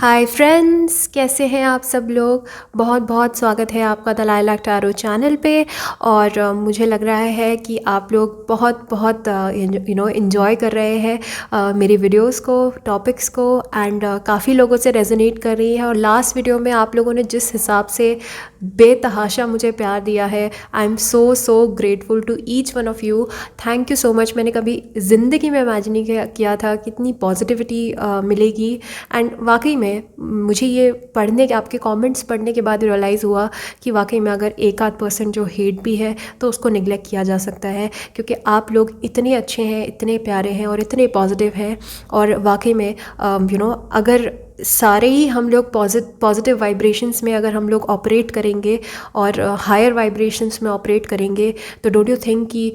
Hi friends, कैसे हैं आप सब लोग। बहुत बहुत स्वागत है आपका द लाइलाक टैरो चैनल पे। और मुझे लग रहा है कि आप लोग बहुत बहुत इन्जॉय कर रहे हैं मेरी वीडियोस को, टॉपिक्स को। एंड काफ़ी लोगों से रेजोनेट कर रही है। और लास्ट वीडियो में आप लोगों ने जिस हिसाब से बेतहाशा मुझे प्यार दिया है, I am so grateful to each one of you. Thank you so much. मैंने कभी ज़िंदगी में इमेजिन नहीं किया था कितनी पॉजिटिविटी मिलेगी। एंड वाकई में मुझे ये पढ़ने के, आपके कमेंट्स पढ़ने के बाद रियलाइज़ हुआ कि वाकई में अगर एक आध % जो हेट भी है तो उसको निगलेक्ट किया जा सकता है, क्योंकि आप लोग इतने अच्छे हैं, इतने प्यारे हैं और इतने पॉजिटिव हैं। और वाकई में अगर सारे ही हम लोग पॉजिटिव वाइब्रेशंस में अगर हम लोग ऑपरेट करेंगे और हायर वाइब्रेशंस में ऑपरेट करेंगे, तो डोंट यू थिंक कि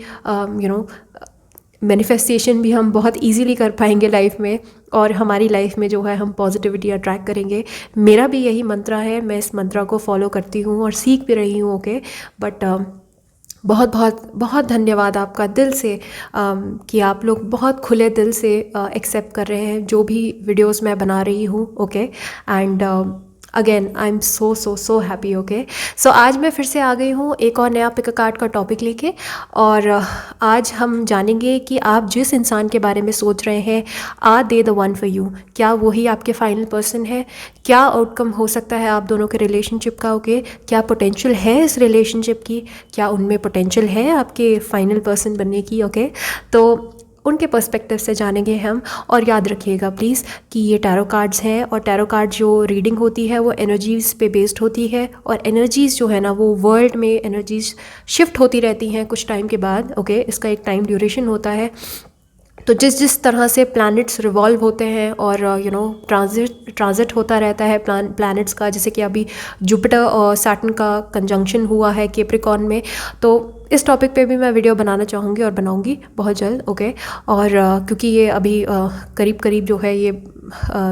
मैनिफेस्टेशन भी हम बहुत इजीली कर पाएंगे लाइफ में, और हमारी लाइफ में जो है हम पॉजिटिविटी अट्रैक्ट करेंगे। मेरा भी यही मंत्रा है, मैं इस मंत्रा को फॉलो करती हूँ और सीख भी रही हूँ। ओके, बट बहुत बहुत बहुत धन्यवाद आपका दिल से कि आप लोग बहुत खुले दिल से एक्सेप्ट कर रहे हैं जो भी वीडियोस मैं बना रही हूँ। Okay, and again I am so happy. Okay, so आज मैं फिर से आ गई हूँ एक और नया पिक अ कार्ड का टॉपिक लेके। और आज हम जानेंगे कि आप जिस इंसान के बारे में सोच रहे हैं, are they the one for you? क्या वही आपके फाइनल पर्सन है? क्या आउटकम हो सकता है आप दोनों के रिलेशनशिप का? ओके, क्या पोटेंशियल है इस रिलेशनशिप की? क्या उनमें पोटेंशियल है आपके फाइनल पर्सन बनने की? ओके, तो उनके पर्सपेक्टिव से जानेंगे हम। और याद रखिएगा प्लीज़ कि ये टैरो कार्ड्स हैं, और टैरो कार्ड जो रीडिंग होती है वो एनर्जीज़ पे बेस्ड होती है। और एनर्जीज़ जो है ना, वो वर्ल्ड में एनर्जीज़ शिफ्ट होती रहती हैं कुछ टाइम के बाद। ओके, इसका एक टाइम ड्यूरेशन होता है। तो जिस जिस तरह से प्लैनेट्स रिवॉल्व होते हैं और ट्रांजिट होता रहता है प्लैनेट्स का, जैसे कि अभी जुपिटर और सैटर्न का कंजंक्शन हुआ है कैप्रिकॉर्न में, तो इस टॉपिक पे भी मैं वीडियो बनाना चाहूँगी और बनाऊँगी बहुत जल्द। ओके, और क्योंकि ये अभी करीब करीब जो है ये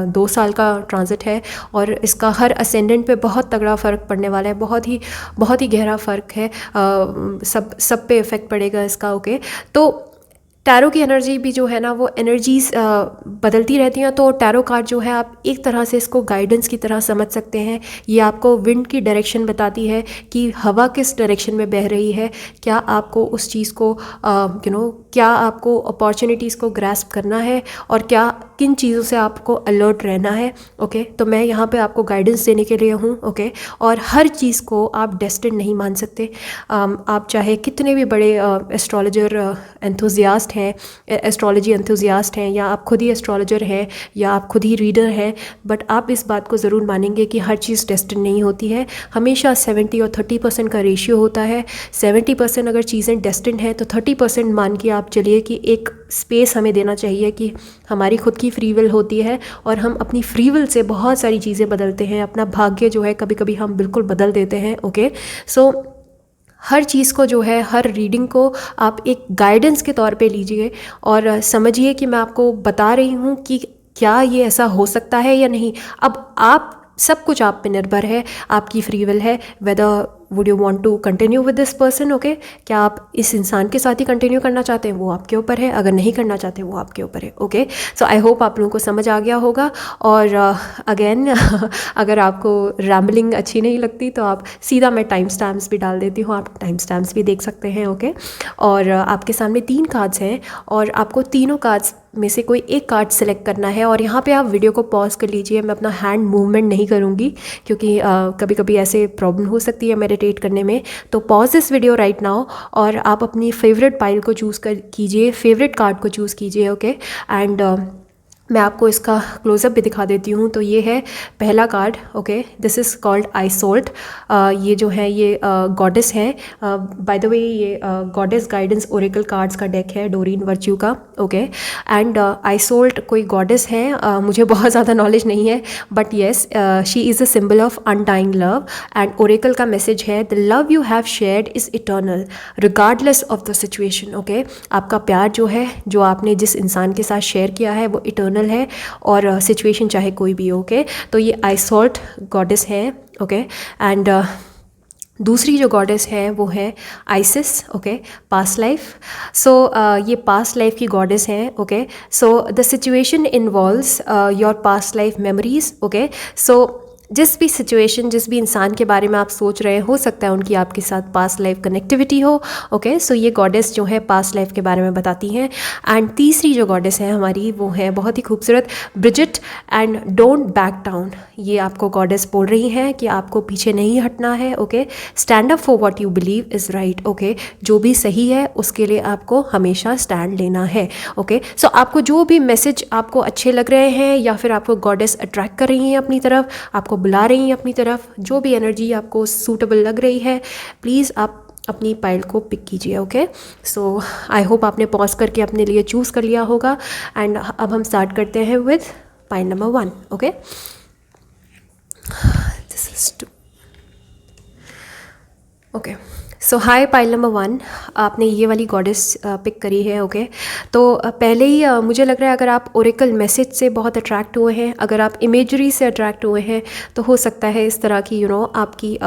2 साल का ट्रांजिट है, और इसका हर असेंडेंट पे बहुत तगड़ा फ़र्क पड़ने वाला है। बहुत ही गहरा फ़र्क है, सब पे इफ़ेक्ट पड़ेगा इसका। ओके, तो टैरो की एनर्जी भी जो है ना, वो एनर्जीज बदलती रहती हैं। तो टैरो कार्ड जो है, आप एक तरह से इसको गाइडेंस की तरह समझ सकते हैं। ये आपको विंड की डायरेक्शन बताती है कि हवा किस डायरेक्शन में बह रही है। क्या आपको उस चीज़ को क्या आपको अपॉर्चुनिटीज़ को ग्रैस्प करना है, और क्या किन चीज़ों से आपको अलर्ट रहना है। ओके, तो मैं यहाँ पे आपको गाइडेंस देने के लिए हूँ। ओके, और हर चीज़ को आप डेस्टिन नहीं मान सकते। आप चाहे कितने भी बड़े एस्ट्रोलॉजर एंथुजियास्ट हैं, एस्ट्रोलॉजी एंथुजियास्ट हैं, या आप खुद ही एस्ट्रोलॉजर हैं, या आप खुद ही रीडर हैं, बट आप इस बात को ज़रूर मानेंगे कि हर चीज़ डेस्टिन नहीं होती है। हमेशा 70 और 30% का रेशियो होता है। 70% अगर चीज़ें डेस्टिन हैं, तो 30% मान के आप चलिए कि एक स्पेस हमें देना चाहिए कि हमारी खुद की फ्री विल होती है, और हम अपनी फ्री विल से बहुत सारी चीज़ें बदलते हैं। अपना भाग्य जो है कभी कभी हम बिल्कुल बदल देते हैं। ओके, सो हर चीज़ को जो है, हर रीडिंग को आप एक गाइडेंस के तौर पे लीजिए, और समझिए कि मैं आपको बता रही हूँ कि क्या ये ऐसा हो सकता है या नहीं। अब आप सब कुछ आप पे निर्भर है, आपकी फ्री विल है। Whether would you want to continue with this person? Okay, क्या आप इस इंसान के साथ ही कंटिन्यू करना चाहते हैं, वो आपके ऊपर है। अगर नहीं करना चाहते, वो आपके ऊपर है। ओके, सो आई होप आप लोगों को समझ आ गया होगा। और अगेन अगर आपको रैम्बलिंग अच्छी नहीं लगती, तो आप सीधा, मैं टाइम स्टैम्प्स भी डाल देती हूँ, आप टाइम स्टैम्प्स भी देख सकते हैं। ओके, और आपके सामने 3 कार्ड्स हैं, और आपको तीनों कार्ड्स में से कोई एक कार्ड सेलेक्ट करना है। और यहाँ पे आप वीडियो को पॉज कर लीजिए। मैं अपना हैंड मूवमेंट नहीं करूँगी, क्योंकि कभी कभी ऐसे प्रॉब्लम हो सकती है मेडिटेट करने में। तो pause this video right now, और आप अपनी फेवरेट पाइल को चूज़ कर कीजिए, फेवरेट कार्ड को चूज़ कीजिए। ओके, एंड मैं आपको इसका क्लोजअप भी दिखा देती हूँ। तो ये है पहला card. Okay, this is called Isolt. ये जो है ये गॉडेस है। बाय द वे ये गॉडेस गाइडेंस ओरेकल कार्ड्स का डेक है, डोरीन वर्च्यू का। ओके, एंड आइसोल्ट कोई गॉडेस है, मुझे बहुत ज़्यादा नॉलेज नहीं है, but yes, she is a symbol of undying love. And Oracle का मैसेज है, the love you have shared is eternal regardless of the situation. Okay, आपका प्यार जो है, जो आपने जिस इंसान के साथ शेयर किया है, वो इटर्नल है, और सिचुएशन चाहे कोई भी हो। ओके, तो ये आइसोल्ट गॉडेस है। ओके, एंड दूसरी जो गॉडेस है वो है Isis, okay, past life. So ये पास्ट लाइफ की गॉडेस हैं, okay. So the situation involves your past life memories, okay. So जिस भी सिचुएशन, जिस भी इंसान के बारे में आप सोच रहे हैं, हो सकता है उनकी आपके साथ पास्ट लाइफ कनेक्टिविटी हो, ओके। सो ये गॉडेस जो है पास्ट लाइफ के बारे में बताती हैं। एंड तीसरी जो गॉडेस है हमारी वो है बहुत ही खूबसूरत Bridget and don't back down. ये आपको गॉडेस बोल रही हैं कि आपको पीछे नहीं हटना है, okay. Stand up for what you believe is right, okay. जो भी सही है उसके लिए आपको हमेशा स्टैंड लेना है, ओके। सो आपको जो भी मैसेज आपको अच्छे लग रहे हैं या फिर आपको गॉडेस अट्रैक्ट कर रही हैं अपनी तरफ, आपको बुला रही हैं अपनी तरफ, जो भी एनर्जी आपको सूटेबल लग रही है, प्लीज़ आप अपनी पाइल को पिक कीजिए, ओके। सो आई होप आपने पॉज करके अपने लिए चूज़ कर लिया होगा। एंड अब हम स्टार्ट करते हैं with pile number 1, okay. This is 2, okay. So high pile number 1, आपने ये वाली गॉडेस पिक करी है, ओके। तो पहले ही मुझे लग रहा है अगर आप ओरेकल मैसेज से बहुत अट्रैक्ट हुए हैं, अगर आप इमेजरी से अट्रैक्ट हुए हैं, तो हो सकता है इस तरह की आपकी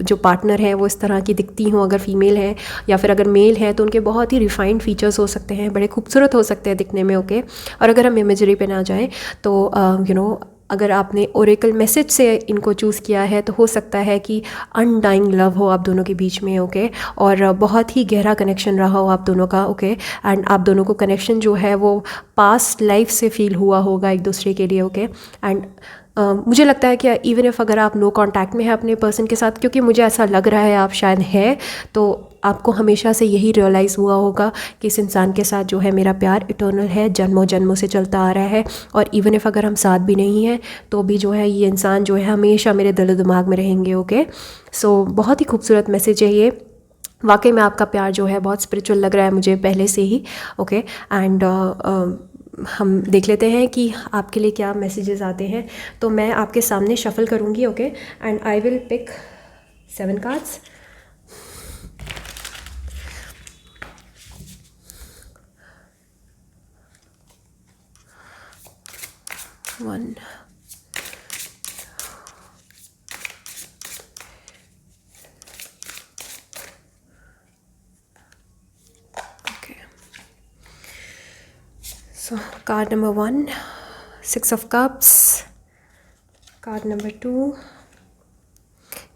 जो पार्टनर है वो इस तरह की दिखती हों, अगर फीमेल है, या फिर अगर मेल है तो उनके बहुत ही रिफाइंड फीचर्स हो सकते हैं, बड़े खूबसूरत हो सकते हैं दिखने में, ओके। और अगर हम इमेजरी पे ना जाएं तो अगर आपने ओरेकल मैसेज से इनको चूज़ किया है तो हो सकता है कि अनडाइंग लव हो आप दोनों के बीच में, ओके। और बहुत ही गहरा कनेक्शन रहा हो आप दोनों का, ओके। एंड आप दोनों को कनेक्शन जो है वो पास्ट लाइफ से फील हुआ होगा एक दूसरे के लिए, ओके। एंड मुझे लगता है कि इवन इफ़ अगर आप नो कांटेक्ट में हैं अपने पर्सन के साथ, क्योंकि मुझे ऐसा लग रहा है आप शायद हैं, तो आपको हमेशा से यही रियलाइज़ हुआ होगा कि इस इंसान के साथ जो है मेरा प्यार इटर्नल है, जन्मों जन्मों से चलता आ रहा है। और इवन इफ़ अगर हम साथ भी नहीं हैं तो भी जो है ये इंसान जो है हमेशा मेरे दिल दिमाग में रहेंगे, ओके। सो बहुत ही खूबसूरत मैसेज है ये। वाकई में आपका प्यार जो है बहुत स्पिरिचुअल लग रहा है मुझे पहले से ही, ओके। एंड हम देख लेते हैं कि आपके लिए क्या मैसेजेस आते हैं। तो मैं आपके सामने शफल करूँगी, okay. And I will pick 7 cards. One, okay. So card number 1, 6 of Cups. Card number 2,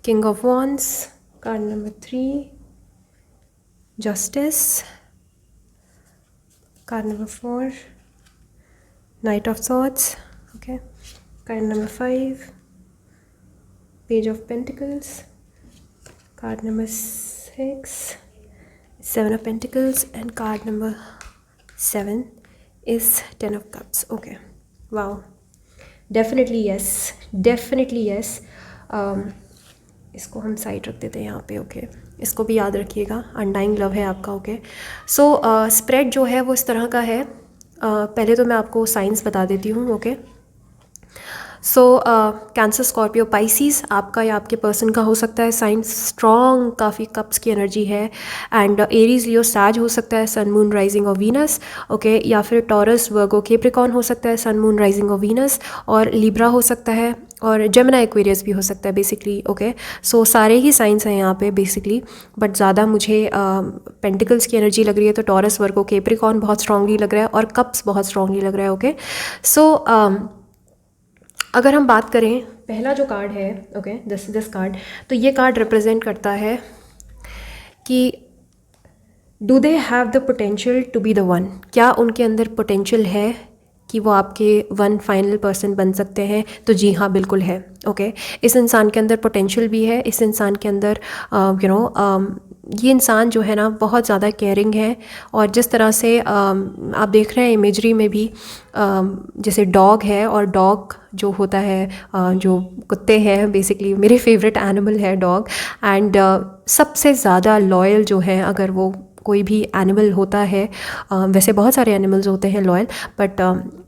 King of Wands. Card number 3, Justice. Card number 4, Knight of Swords. Okay. Card number 5, Page of Pentacles. Card number 6, 7 of Pentacles. And card number 7 is 10 of Cups. Okay. Wow. Definitely yes. Definitely yes. इसको हम side रख देते हैं यहाँ पे, okay. इसको भी याद रखिएगा, अनडाइंग लव है आपका, ओके। सो स्प्रेड जो है वो इस तरह का है। पहले तो मैं आपको साइंस बता देती हूँ, ओके। सो कैंसर, स्कॉर्पियो, पाइसिस, आपका या आपके पर्सन का हो सकता है साइन स्ट्रॉन्ग, काफ़ी कप्स की एनर्जी है। एंड एरीज, लियो, सैज हो सकता है, सन, मून, राइजिंग और वीनस, ओके। या फिर टॉरस, वर्गो, कैप्रिकॉर्न हो सकता है, सन, मून, राइजिंग और वीनस। और लिब्रा हो सकता है, और जेमिनी, एक्वेरियस भी हो सकता है बेसिकली, ओके। सो सारे ही साइंस हैं यहाँ पे बेसिकली, बट ज़्यादा मुझे पेंटिकल्स की एनर्जी लग रही है। तो टॉरस, वर्गो, कैप्रिकॉर्न बहुत स्ट्रांगली लग रहा है, और कप्स बहुत स्ट्रांगली लग रहा है, ओके। सो अगर हम बात करें पहला जो कार्ड है, ओके, दिस कार्ड, तो ये कार्ड रिप्रेजेंट करता है कि do they have the potential to be the one. क्या उनके अंदर पोटेंशियल है कि वो आपके वन फाइनल पर्सन बन सकते हैं? तो जी हाँ, बिल्कुल है, ओके। इस इंसान के अंदर पोटेंशियल भी है। इस इंसान के अंदर ये इंसान जो है ना बहुत ज़्यादा केयरिंग है। और जिस तरह से आप देख रहे हैं इमेजरी में भी, जैसे डॉग है, और डॉग जो होता है, जो कुत्ते हैं, बेसिकली मेरे फेवरेट एनिमल है डॉग। एंड सबसे ज़्यादा लॉयल जो है, अगर वो कोई भी एनिमल होता है, वैसे बहुत सारे एनिमल्स होते हैं लॉयल, बट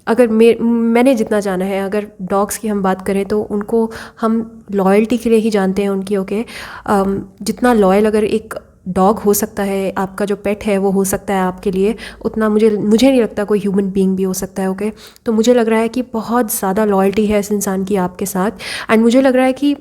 अगर मैंने जितना जाना है, अगर डॉग्स की हम बात करें तो उनको हम लॉयल्टी के लिए ही जानते हैं उनकी, ओके। जितना लॉयल अगर एक डॉग हो सकता है, आपका जो पेट है वो हो सकता है आपके लिए, उतना मुझे नहीं लगता कोई ह्यूमन बीइंग भी हो सकता है, ओके। तो मुझे लग रहा है कि बहुत ज़्यादा लॉयल्टी है इस इंसान की आपके साथ। एंड मुझे लग रहा है कि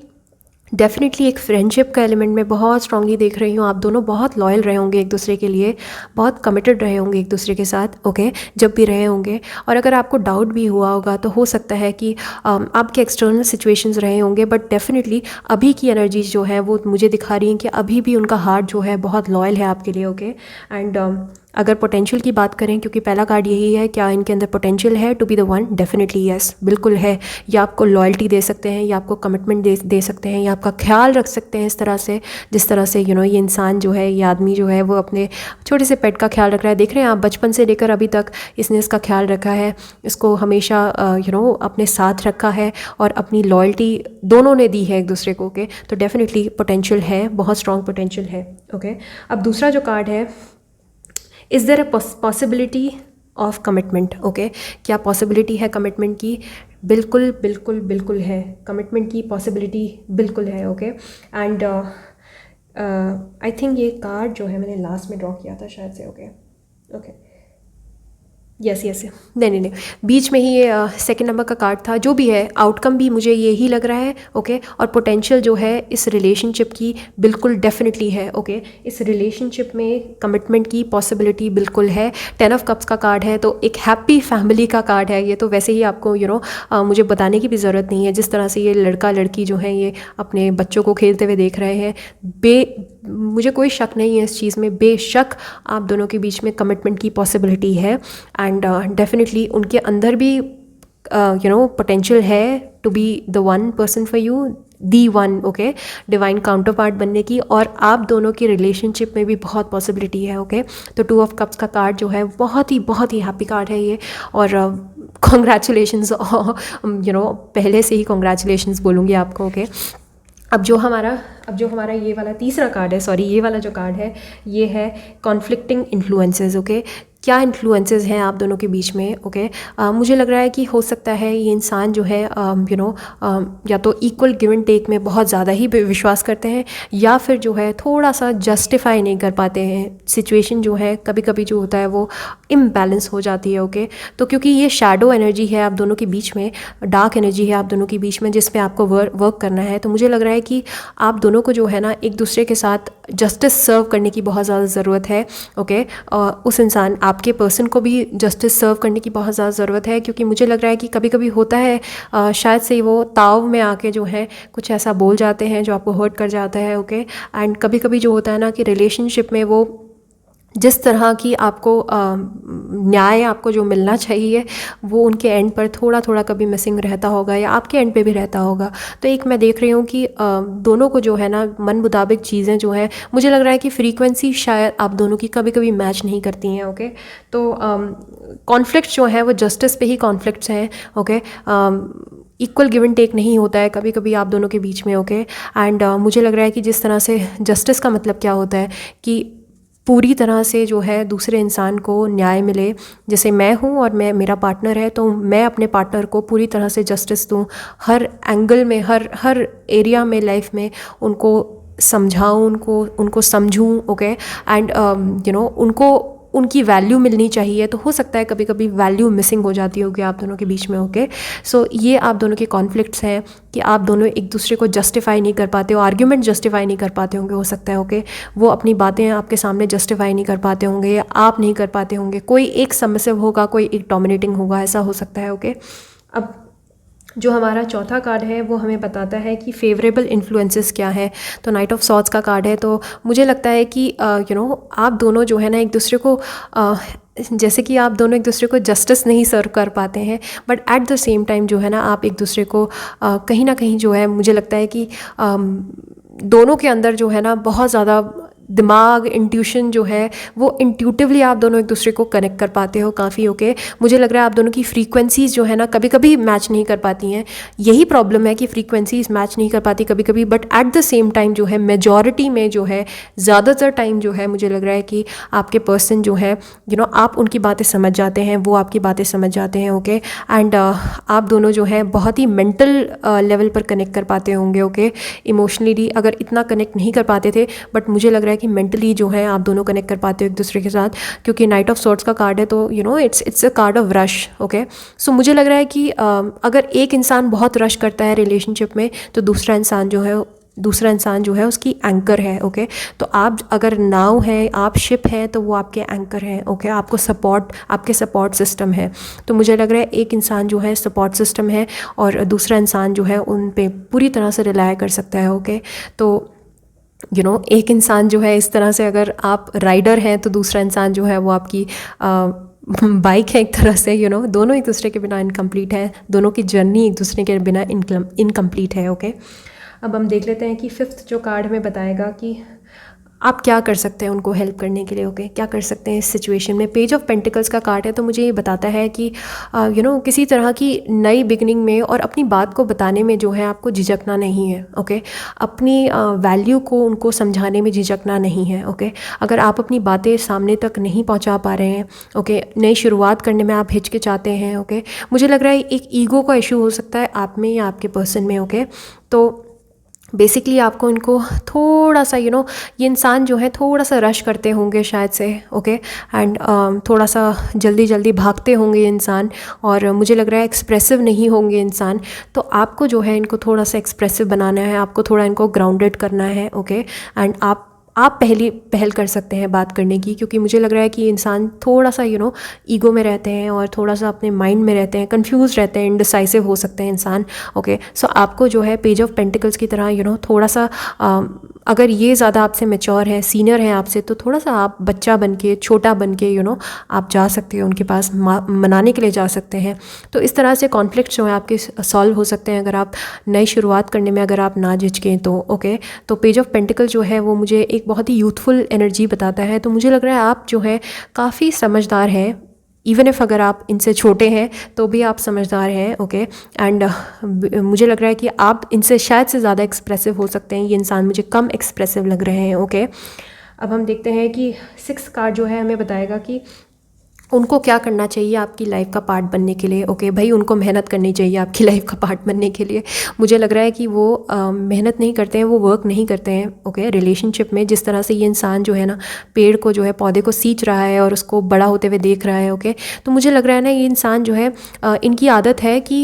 डेफिनेटली एक फ्रेंडशिप का एलिमेंट मैं बहुत स्ट्रांगली देख रही हूँ। आप दोनों बहुत लॉयल रहे होंगे एक दूसरे के लिए, बहुत कमिटेड रहे होंगे एक दूसरे के साथ, ओके, जब भी रहे होंगे। और अगर आपको डाउट भी हुआ होगा तो हो सकता है कि आपके एक्सटर्नल सिचुएशंस रहे होंगे, बट डेफिनेटली अभी की एनर्जीज जो है वो मुझे दिखा रही हैं कि अभी भी उनका हार्ट जो है बहुत लॉयल है आपके लिए, ओके। एंड अगर पोटेंशियल की बात करें, क्योंकि पहला कार्ड यही है, क्या इनके अंदर पोटेंशियल है to be the one? Definitely yes, बिल्कुल है। या आपको लॉयल्टी दे सकते हैं, या आपको कमिटमेंट दे सकते हैं, या आपका ख्याल रख सकते हैं इस तरह से, जिस तरह से ये इंसान जो है, ये आदमी जो है वो अपने छोटे से पेट का ख्याल रख रहा है। देख रहे हैं आप, बचपन से लेकर अभी तक इसने इसका ख्याल रखा है, इसको हमेशा अपने साथ रखा है, और अपनी लॉयल्टी दोनों ने दी है एक दूसरे को, ओके। तो डेफिनेटली पोटेंशियल है, बहुत स्ट्रॉन्ग पोटेंशियल है, ओके। अब दूसरा जो कार्ड है, is there a possibility of commitment, okay. क्या पॉसिबिलिटी है कमिटमेंट की? बिल्कुल बिल्कुल बिल्कुल है, कमिटमेंट की पॉसिबिलिटी बिल्कुल है, ओके। एंड आई थिंक ये कार्ड जो है मैंने लास्ट में ड्रॉ किया था शायद से, ओके ओके, यस यस, नहीं, बीच में ही ये सेकंड नंबर का कार्ड था। जो भी है, आउटकम भी मुझे यही लग रहा है, ओके। और पोटेंशियल जो है इस रिलेशनशिप की बिल्कुल डेफिनेटली है, ओके। इस रिलेशनशिप में कमिटमेंट की पॉसिबिलिटी बिल्कुल है। 10 ऑफ कप्स का कार्ड है, तो एक हैप्पी फैमिली का कार्ड है ये। तो वैसे ही आपको मुझे बताने की भी ज़रूरत नहीं है, जिस तरह से ये लड़का लड़की जो है ये अपने बच्चों को खेलते हुए देख रहे हैं, मुझे कोई शक नहीं है इस चीज़ में, बेशक आप दोनों के बीच में कमिटमेंट की पॉसिबिलिटी है। एंड डेफिनेटली उनके अंदर भी पोटेंशियल है to be the one person for you, the one, okay, divine counterpart बनने की। और आप दोनों की रिलेशनशिप में भी बहुत पॉसिबिलिटी है, ओके। तो 2 ऑफ कप्स का कार्ड जो है बहुत ही हैप्पी कार्ड है ये। और कॉन्ग्रेचुलेशंस, पहले से ही कॉन्ग्रेचुलेशंस बोलूँगी आपको, ओके। अब जो हमारा ये वाला तीसरा कार्ड है, सॉरी, ये वाला जो कार्ड है ये है कॉन्फ्लिक्टिंग इन्फ्लुएंसेस, ओके। क्या इन्फ्लुएंसेस हैं आप दोनों के बीच में, ओके। मुझे लग रहा है कि हो सकता है ये इंसान जो है या तो इक्वल गिव एंड टेक में बहुत ज़्यादा ही विश्वास करते हैं, या फिर जो है थोड़ा सा जस्टिफाई नहीं कर पाते हैं सिचुएशन, जो है कभी कभी जो होता है वो इम्बैलेंस हो जाती है, ओके। तो क्योंकि ये शैडो एनर्जी है आप दोनों के बीच में, डार्क एनर्जी है आप दोनों के बीच में, जिस पे आपको वर्क करना है। तो मुझे लग रहा है कि आप दोनों को जो है ना एक दूसरे के साथ जस्टिस सर्व करने की बहुत ज़्यादा ज़रूरत है, ओके। उस इंसान, आपके पर्सन को भी जस्टिस सर्व करने की बहुत ज़्यादा ज़रूरत है, क्योंकि मुझे लग रहा है कि कभी कभी होता है शायद से वो ताव में आके जो है कुछ ऐसा बोल जाते हैं जो आपको हर्ट कर जाता है, ओके। एंड कभी कभी जो होता है ना कि रिलेशनशिप में वो जिस तरह की आपको न्याय आपको जो मिलना चाहिए वो उनके एंड पर थोड़ा थोड़ा कभी मिसिंग रहता होगा, या आपके एंड पे भी रहता होगा। तो एक मैं देख रही हूँ कि दोनों को जो है ना मन मुताबिक चीज़ें जो हैं, मुझे लग रहा है कि फ्रीक्वेंसी शायद आप दोनों की कभी कभी मैच नहीं करती हैं, ओके। तो कॉन्फ्लिक्ट्स जो है वो जस्टिस पे ही कॉन्फ्लिक्ट्स हैं, okay. Equal give and take नहीं होता है कभी कभी आप दोनों के बीच में, ओके। एंड मुझे लग रहा है कि जिस तरह से जस्टिस का मतलब क्या होता है कि पूरी तरह से जो है दूसरे इंसान को न्याय मिले। जैसे मैं हूँ और मेरा पार्टनर है, तो मैं अपने पार्टनर को पूरी तरह से जस्टिस दूँ, हर एंगल में, हर एरिया में लाइफ में उनको समझाऊँ, उनको समझूँ, ओके। एंड उनको उनकी वैल्यू मिलनी चाहिए। तो हो सकता है कभी कभी वैल्यू मिसिंग हो जाती होगी आप दोनों के बीच में, ओके। सो ये आप दोनों के कॉन्फ्लिक्ट्स हैं कि आप दोनों एक दूसरे को जस्टिफाई नहीं कर पाते हो, आर्ग्यूमेंट जस्टिफाई नहीं कर पाते होंगे, हो सकता है, ओके। वो अपनी बातें आपके सामने जस्टिफाई नहीं कर पाते होंगे, या आप नहीं कर पाते होंगे। कोई एक सबमिसिव होगा, कोई एक डोमिनेटिंग होगा, ऐसा हो सकता है, ओके। अब जो हमारा चौथा कार्ड है वो हमें बताता है कि फेवरेबल इन्फ्लुएंसेस क्या है। तो नाइट ऑफ सॉर्ड्स का कार्ड है। तो मुझे लगता है कि आप दोनों जो है ना एक दूसरे को जैसे कि आप दोनों एक दूसरे को जस्टिस नहीं सर्व कर पाते हैं, but at the same time जो है ना आप एक दूसरे को कहीं ना कहीं जो है, मुझे लगता है कि दोनों के अंदर जो है ना बहुत ज़्यादा दिमाग, इंट्यूशन जो है वो इंट्यूटिवली आप दोनों एक दूसरे को कनेक्ट कर पाते हो काफ़ी, ओके। मुझे लग रहा है आप दोनों की फ्रीक्वेंसीज़ जो है ना कभी कभी मैच नहीं कर पाती हैं। यही प्रॉब्लम है कि फ्रीक्वेंसीज़ मैच नहीं कर पाती कभी कभी, but at the same time जो है मेजॉरिटी में जो है ज़्यादातर टाइम जो है मुझे लग रहा है कि आपके पर्सन जो है आप उनकी बातें समझ जाते हैं, वो आपकी बातें समझ जाते हैं, ओके। एंड आप दोनों जो है बहुत ही मेंटल लेवल पर कनेक्ट कर पाते होंगे, ओके। इमोशनली अगर इतना कनेक्ट नहीं कर पाते थे, बट मुझे लग रहा है कि मेंटली जो है आप दोनों कनेक्ट कर पाते हो एक दूसरे के साथ, क्योंकि नाइट ऑफ सॉर्ड्स का कार्ड है। तो it's a card of rush, okay. So मुझे लग रहा है कि अगर एक इंसान बहुत रश करता है रिलेशनशिप में, तो दूसरा इंसान जो है दूसरा इंसान जो है उसकी एंकर है। ओके, तो आप अगर नाव है, आप शिप हैं, तो वो आपके एंकर हैं। ओके, आपको सपोर्ट, आपके सपोर्ट सिस्टम है। तो मुझे लग रहा है एक इंसान जो है सपोर्ट सिस्टम है और दूसरा इंसान जो है उन पे पूरी तरह से रिलाय कर सकता है। ओके, तो एक इंसान जो है इस तरह से, अगर आप राइडर हैं तो दूसरा इंसान जो है वो आपकी बाइक है एक तरह से। दोनों एक दूसरे के बिना इनकम्प्लीट है, दोनों की जर्नी एक दूसरे के बिना इनकम्प्लीट है। ओके, अब हम देख लेते हैं कि 5th जो कार्ड हमें बताएगा कि आप क्या कर सकते हैं उनको हेल्प करने के लिए। ओके, क्या कर सकते हैं इस सिचुएशन में। पेज ऑफ पेंटिकल्स का कार्ड है, तो मुझे ये बताता है कि किसी तरह की नई बिगनिंग में और अपनी बात को बताने में जो है आपको झिझकना नहीं है। ओके, अपनी वैल्यू को उनको समझाने में झिझकना नहीं है। ओके, अगर आप अपनी बातें सामने तक नहीं पहुंचा पा रहे हैं, ओके, नई शुरुआत करने में आप हिचकिचाते हैं। ओके, मुझे लग रहा है एक ईगो का इशू हो सकता है आप में या आपके पर्सन में। ओके, तो बेसिकली आपको इनको थोड़ा सा ये इंसान जो है थोड़ा सा रश करते होंगे शायद से। ओके, एंड थोड़ा सा जल्दी जल्दी भागते होंगे ये इंसान, और मुझे लग रहा है एक्सप्रेसिव नहीं होंगे इंसान। तो आपको जो है इनको थोड़ा सा एक्सप्रेसिव बनाना है, आपको थोड़ा इनको ग्राउंडेड करना है। ओके, एंड आप पहल कर सकते हैं बात करने की, क्योंकि मुझे लग रहा है कि इंसान थोड़ा सा ईगो में रहते हैं और थोड़ा सा अपने माइंड में रहते हैं, कंफ्यूज रहते हैं, इनडिसाइसिव हो सकते हैं इंसान। ओके, सो आपको जो है पेज ऑफ पेंटिकल्स की तरह थोड़ा सा अगर ये ज़्यादा आपसे मैच्योर है, सीनियर है आपसे, तो थोड़ा सा आप बच्चा बन के, छोटा बन के आप जा सकते हैं उनके पास, मनाने के लिए जा सकते हैं। तो इस तरह से कॉन्फ्लिक्ट जो है आपके सॉल्व हो सकते हैं अगर आप नई शुरुआत करने में अगर आप ना झिझकें तो। ओके, तो पेज ऑफ पेंटिकल जो है वो मुझे एक बहुत ही यूथफुल एनर्जी बताता है। तो मुझे लग रहा है आप जो है काफ़ी समझदार हैं, इवन इफ़ अगर आप इनसे छोटे हैं तो भी आप समझदार हैं। ओके, एंड मुझे लग रहा है कि आप इनसे शायद से ज़्यादा एक्सप्रेसिव हो सकते हैं, ये इंसान मुझे कम एक्सप्रेसिव लग रहे हैं। ओके, अब हम देखते हैं कि 6th कार्ड जो है हमें बताएगा कि उनको क्या करना चाहिए आपकी लाइफ का पार्ट बनने के लिए। ओके भाई, उनको मेहनत करनी चाहिए आपकी लाइफ का पार्ट बनने के लिए। मुझे लग रहा है कि वो मेहनत नहीं करते हैं, वो वर्क नहीं करते हैं। ओके, रिलेशनशिप में जिस तरह से ये इंसान जो है ना पेड़ को जो है, पौधे को सींच रहा है और उसको बड़ा होते हुए देख रहा है। ओके, तो मुझे लग रहा है ना ये इंसान जो है इनकी आदत है कि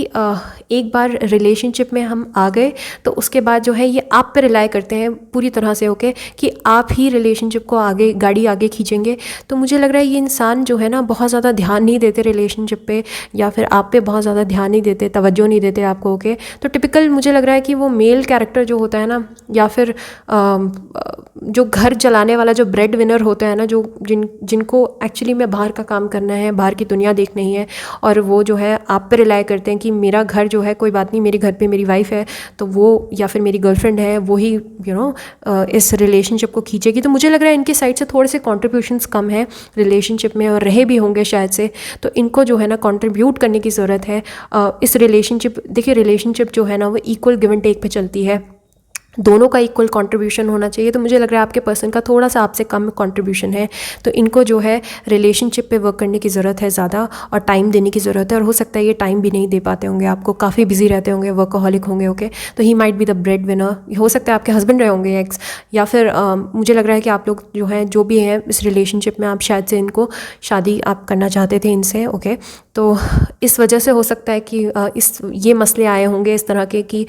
एक बार रिलेशनशिप में हम आ गए तो उसके बाद जो है ये आप पे रिलाई करते हैं पूरी तरह से। ओके, कि आप ही रिलेशनशिप को आगे, गाड़ी आगे खींचेंगे। तो मुझे लग रहा है ये इंसान जो है ना बहुत ज़्यादा ध्यान नहीं देते रिलेशनशिप पे, या फिर आप पे बहुत ज़्यादा ध्यान नहीं देते, तवज्जो नहीं देते आपको। ओके, तो टिपिकल मुझे लग रहा है कि वो मेल कैरेक्टर जो होता है ना, या फिर जो घर चलाने वाला जो ब्रेड विनर होता है ना, जो जिनको एक्चुअली में बाहर का काम करना है, बाहर की दुनिया देखनी है, और वो जो है आप पे रिलाई करते हैं कि मेरा घर जो है, कोई बात नहीं, मेरे घर पे मेरी वाइफ है तो वो, या फिर मेरी गर्लफ्रेंड है, वो ही इस रिलेशनशिप को खींचेगी। तो मुझे लग रहा है इनके साइड से थोड़े से कॉन्ट्रीब्यूशंस कम है रिलेशनशिप में, और रहे भी होंगे शायद से। तो इनको जो है ना कंट्रीब्यूट करने की ज़रूरत है इस रिलेशनशिप। देखिए रिलेशनशिप जो है ना वो इक्वल गिव एंड टेक पे चलती है, दोनों का इक्वल कंट्रीब्यूशन होना चाहिए। तो मुझे लग रहा है आपके पर्सन का थोड़ा सा आपसे कम कंट्रीब्यूशन है, तो इनको जो है रिलेशनशिप पे वर्क करने की ज़रूरत है ज़्यादा, और टाइम देने की ज़रूरत है। और हो सकता है ये टाइम भी नहीं दे पाते होंगे आपको, काफ़ी बिजी रहते होंगे, वर्कहॉलिक होंगे। ओके, तो ही might be the bread winner. हो सकता है आपके हस्बैंड रहे होंगे एक्स, या फिर मुझे लग रहा है कि आप लोग जो हैं, जो भी हैं इस रिलेशनशिप में, आप शायद से इनको शादी आप करना चाहते थे इनसे। ओके, तो इस वजह से हो सकता है कि ये मसले आए होंगे इस तरह के कि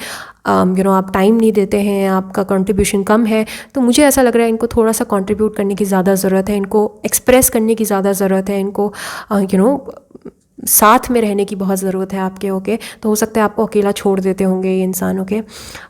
आप टाइम नहीं देते हैं, आपका कंट्रीब्यूशन कम है। तो मुझे ऐसा लग रहा है इनको थोड़ा सा कंट्रीब्यूट करने की ज़्यादा ज़रूरत है, इनको एक्सप्रेस करने की ज़्यादा ज़रूरत है, इनको साथ में रहने की बहुत ज़रूरत है आपके। ओके, तो हो सकता है आपको अकेला छोड़ देते होंगे ये इंसान। ओके,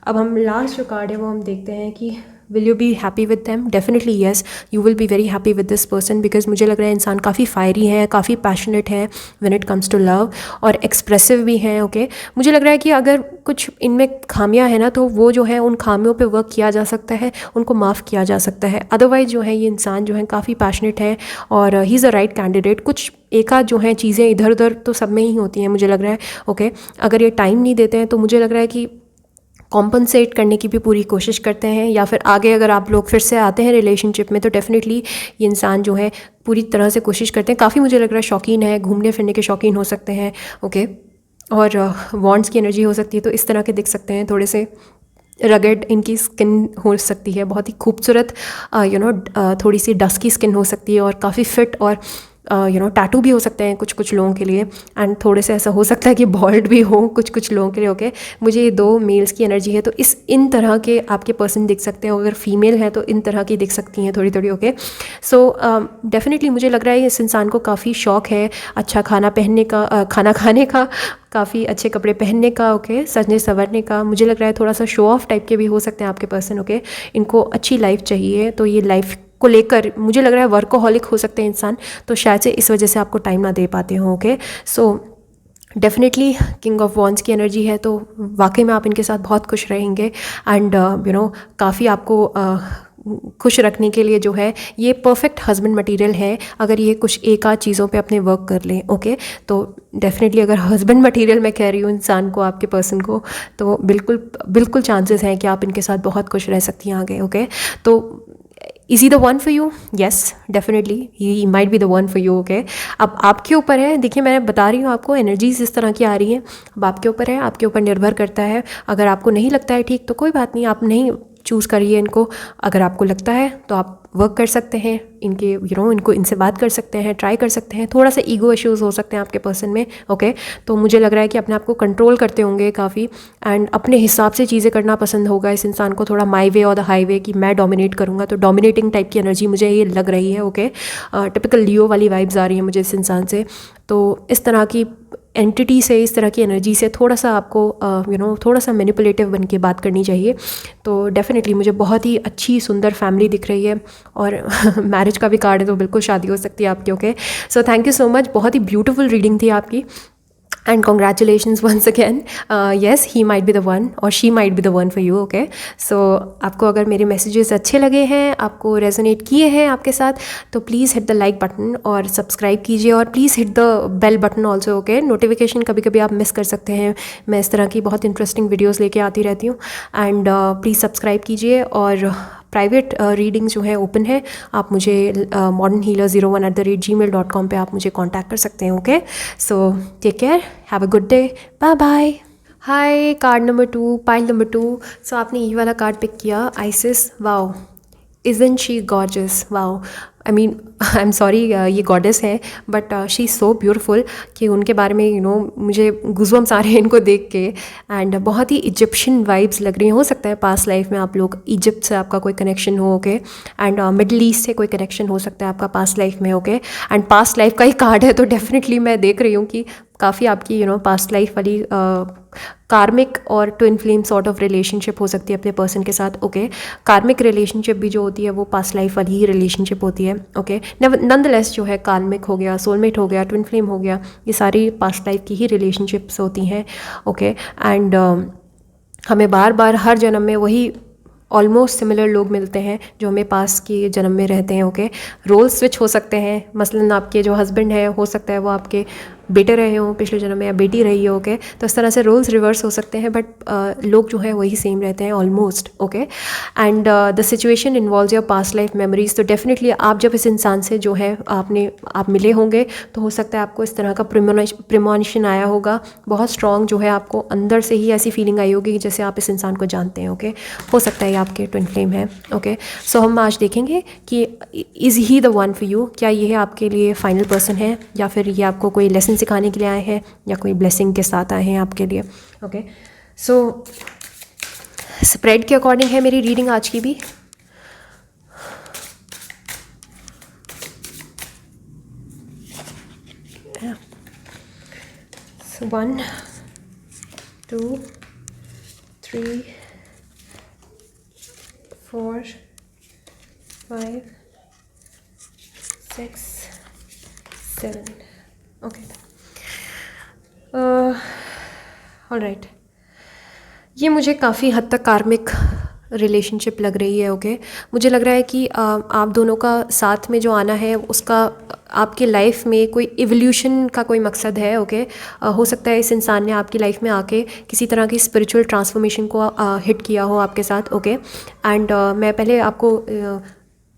अब हम लास्ट जो कार्ड है वो हम देखते हैं कि will you be happy with them. Definitely yes, you will be very happy with this person, because मुझे लग रहा है इंसान काफ़ी फायरी है, काफ़ी पैशनेट है when it comes to love, और एक्सप्रेसिव भी हैं। ओके, मुझे लग रहा है कि अगर कुछ इनमें खामियां हैं ना, तो वो जो है उन खामियों पे वर्क किया जा सकता है, उनको माफ़ किया जा सकता है। अदरवाइज जो है ये इंसान जो है काफ़ी पैशनेट है और he is a right candidate. कुछ एक आध जो है चीज़ें इधर उधर तो सब में ही होती हैं मुझे लग रहा है। ओके, अगर ये टाइम नहीं देते हैं तो मुझे लग रहा है कि कॉम्पनसेट करने की भी पूरी कोशिश करते हैं, या फिर आगे अगर आप लोग फिर से आते हैं रिलेशनशिप में तो डेफिनेटली ये इंसान जो है पूरी तरह से कोशिश करते हैं। काफ़ी मुझे लग रहा है शौकीन है, घूमने फिरने के शौकीन हो सकते हैं। ओके, और वॉन्ट्स की एनर्जी हो सकती है, तो इस तरह के दिख सकते हैं। थोड़े से रगेड इनकी स्किन हो सकती है, बहुत ही खूबसूरत थोड़ी सी डस्की स्किन हो सकती है, और काफ़ी फिट और टैटू भी हो सकते हैं कुछ कुछ लोगों के लिए, एंड थोड़े से ऐसा हो सकता है कि बॉल्ड भी हो कुछ कुछ लोगों के लिए। ओके, मुझे ये 2 मेल्स की एनर्जी है, तो इन तरह के आपके पर्सन दिख सकते हैं। अगर फीमेल है तो इन तरह की दिख सकती हैं थोड़ी थोड़ी। ओके, सो डेफिनेटली मुझे लग रहा है इस इंसान को काफ़ी शौक है अच्छा खाना पहनने का, खाना खाने का, काफ़ी अच्छे कपड़े पहनने का। ओके, सजने संवरने का। मुझे लग रहा है थोड़ा सा शो ऑफ टाइप के भी हो सकते हैं आपके पर्सन। ओके, इनको अच्छी लाइफ चाहिए, तो ये लाइफ को लेकर मुझे लग रहा है वर्कोहॉलिक हो सकते हैं इंसान, तो शायद से इस वजह से आपको टाइम ना दे पाते हो। Okay, so definitely king of wands की एनर्जी है, तो वाकई में आप इनके साथ बहुत खुश रहेंगे, एंड काफ़ी आपको खुश रखने के लिए जो है ये परफेक्ट हस्बैंड मटेरियल है, अगर ये कुछ एक आध चीज़ों पे अपने वर्क कर लें। ओके, तो डेफिनेटली अगर हस्बैंड मटेरियल मैं कह रही हूँ इंसान को, आपके पर्सन को, तो बिल्कुल बिल्कुल चांसेस हैं कि आप इनके साथ बहुत खुश रह सकती हैं आगे। ओके, तो is he the one for you? Yes, definitely he might be the one for you. Okay, अब आपके ऊपर है। देखिए, मैं बता रही हूँ आपको एनर्जीज इस तरह की आ रही हैं, अब आपके ऊपर है, आपके ऊपर निर्भर करता है। अगर आपको नहीं लगता है ठीक, तो कोई बात नहीं, आप नहीं चूज़ करिए इनको। अगर आपको लगता है तो आप वर्क कर सकते हैं इनके, इनको इनसे बात कर सकते हैं, ट्राई कर सकते हैं। थोड़ा सा ईगो इश्यूज़ हो सकते हैं आपके पर्सन में। ओके, तो मुझे लग रहा है कि अपने आप को कंट्रोल करते होंगे काफ़ी, एंड अपने हिसाब से चीज़ें करना पसंद होगा इस इंसान को, थोड़ा माई वे और द हाई वे, कि मैं डोमिनेट करूँगा, तो डोमिनेटिंग टाइप की एनर्जी मुझे ये लग रही है। ओके, टिपिकल लियो वाली वाइब्स आ रही हैं मुझे इस इंसान से। तो इस तरह की एंटिटी से, इस तरह की एनर्जी से थोड़ा सा आपको थोड़ा सा मैनिपुलेटिव बन के बात करनी चाहिए। तो डेफिनेटली मुझे बहुत ही अच्छी सुंदर फैमिली दिख रही है, और मैरिज का भी कार्ड है, तो बिल्कुल शादी हो सकती है आपकी। Okay, so thank you so much, बहुत ही ब्यूटीफुल रीडिंग थी आपकी, and congratulations once again. Yes, he might be the one और she might be the one for you. Okay, so आपको अगर मेरे मैसेजेस अच्छे लगे हैं, आपको रेजोनेट किए हैं आपके साथ, तो please hit the like button और सब्सक्राइब कीजिए, और please hit the bell button also. Okay, notification कभी कभी आप मिस कर सकते हैं, मैं इस तरह की बहुत इंटरेस्टिंग वीडियोज़ लेके आती रहती हूँ, एंड प्लीज़ सब्सक्राइब कीजिए। और प्राइवेट रीडिंग जो है ओपन है, आप मुझे modernhealer01@gmail.com पे आप मुझे कांटेक्ट कर सकते हैं। Okay, so take care, have a good day, bye bye. Hi, card number 2, pile number 2। So आपने ये वाला कार्ड पिक किया, Isis. Wow, isn't she gorgeous? Wow, I mean, I'm sorry, ये गॉडेस है, but she is so beautiful कि उनके बारे में मुझे गुज़बम्स आ रहे हैं इनको देख के, एंड बहुत ही इजिप्शियन वाइब्स लग रही हैं। हो सकता है पास्ट लाइफ में आप लोग इजिप्ट से आपका कोई कनेक्शन हो। ओके, एंड मिडल ईस्ट से कोई कनेक्शन हो सकता है आपका पास्ट लाइफ में। ओके, एंड पास्ट लाइफ का ही कार्ड है, तो डेफिनेटली मैं देख रही हूँ कि काफ़ी आपकी पास्ट लाइफ वाली कार्मिक और twin flame sort of relationship हो सकती है अपने पर्सन के साथ। ओके, कार्मिक रिलेशनशिप भी जो होती है वो पास्ट लाइफ वाली ही रिलेशनशिप होती है। ओके, नॉनदलेस जो है कार्मिक हो गया, सोलमेट हो गया, ट्विन फ्लेम हो गया, ये सारी पास्ट लाइफ की ही रिलेशनशिप्स होती हैं। ओके, एंड हमें बार बार हर जन्म में वही ऑलमोस्ट सिमिलर लोग मिलते हैं जो हमें पास के जन्म में रहते हैं। ओके, रोल स्विच हो सकते हैं, मसलन आपके जो हस्बैंड है हो सकता है वो आपके बेटे रहे हों पिछले जन्म में, या बेटी रही हो। ओके, तो इस तरह से रोल्स रिवर्स हो सकते हैं, बट लोग जो है वही सेम रहते हैं almost. Okay, and the situation involves your past life memories. तो डेफिनेटली आप जब इस इंसान से जो है आप मिले होंगे, तो हो सकता है आपको इस तरह का प्रिमोनिशन आया होगा, बहुत स्ट्रॉन्ग जो है आपको अंदर से ही ऐसी फीलिंग आई होगी जैसे आप इस इंसान को जानते हैं। ओके, हो सकता है ये आपके ट्विन फ्लेम है। ओके, सो हम आज देखेंगे कि is he the one for you, क्या ये आपके लिए फाइनल पर्सन है, या फिर ये आपको कोई लेसन सिखाने के लिए आए हैं, या कोई ब्लेसिंग के साथ आए हैं आपके लिए। ओके, सो स्प्रेड के अकॉर्डिंग है मेरी रीडिंग आज की भी। सो 1 2 3 4 5 6 7। ओके, ऑलराइट, ये मुझे काफ़ी हद तक कार्मिक रिलेशनशिप लग रही है। ओके, मुझे लग रहा है कि आप दोनों का साथ में जो आना है उसका आपके लाइफ में कोई इवोल्यूशन का कोई मकसद है। ओके, हो सकता है इस इंसान ने आपकी लाइफ में आके किसी तरह की स्पिरिचुअल ट्रांसफॉर्मेशन को हिट किया हो आपके साथ। ओके, एंड मैं पहले आपको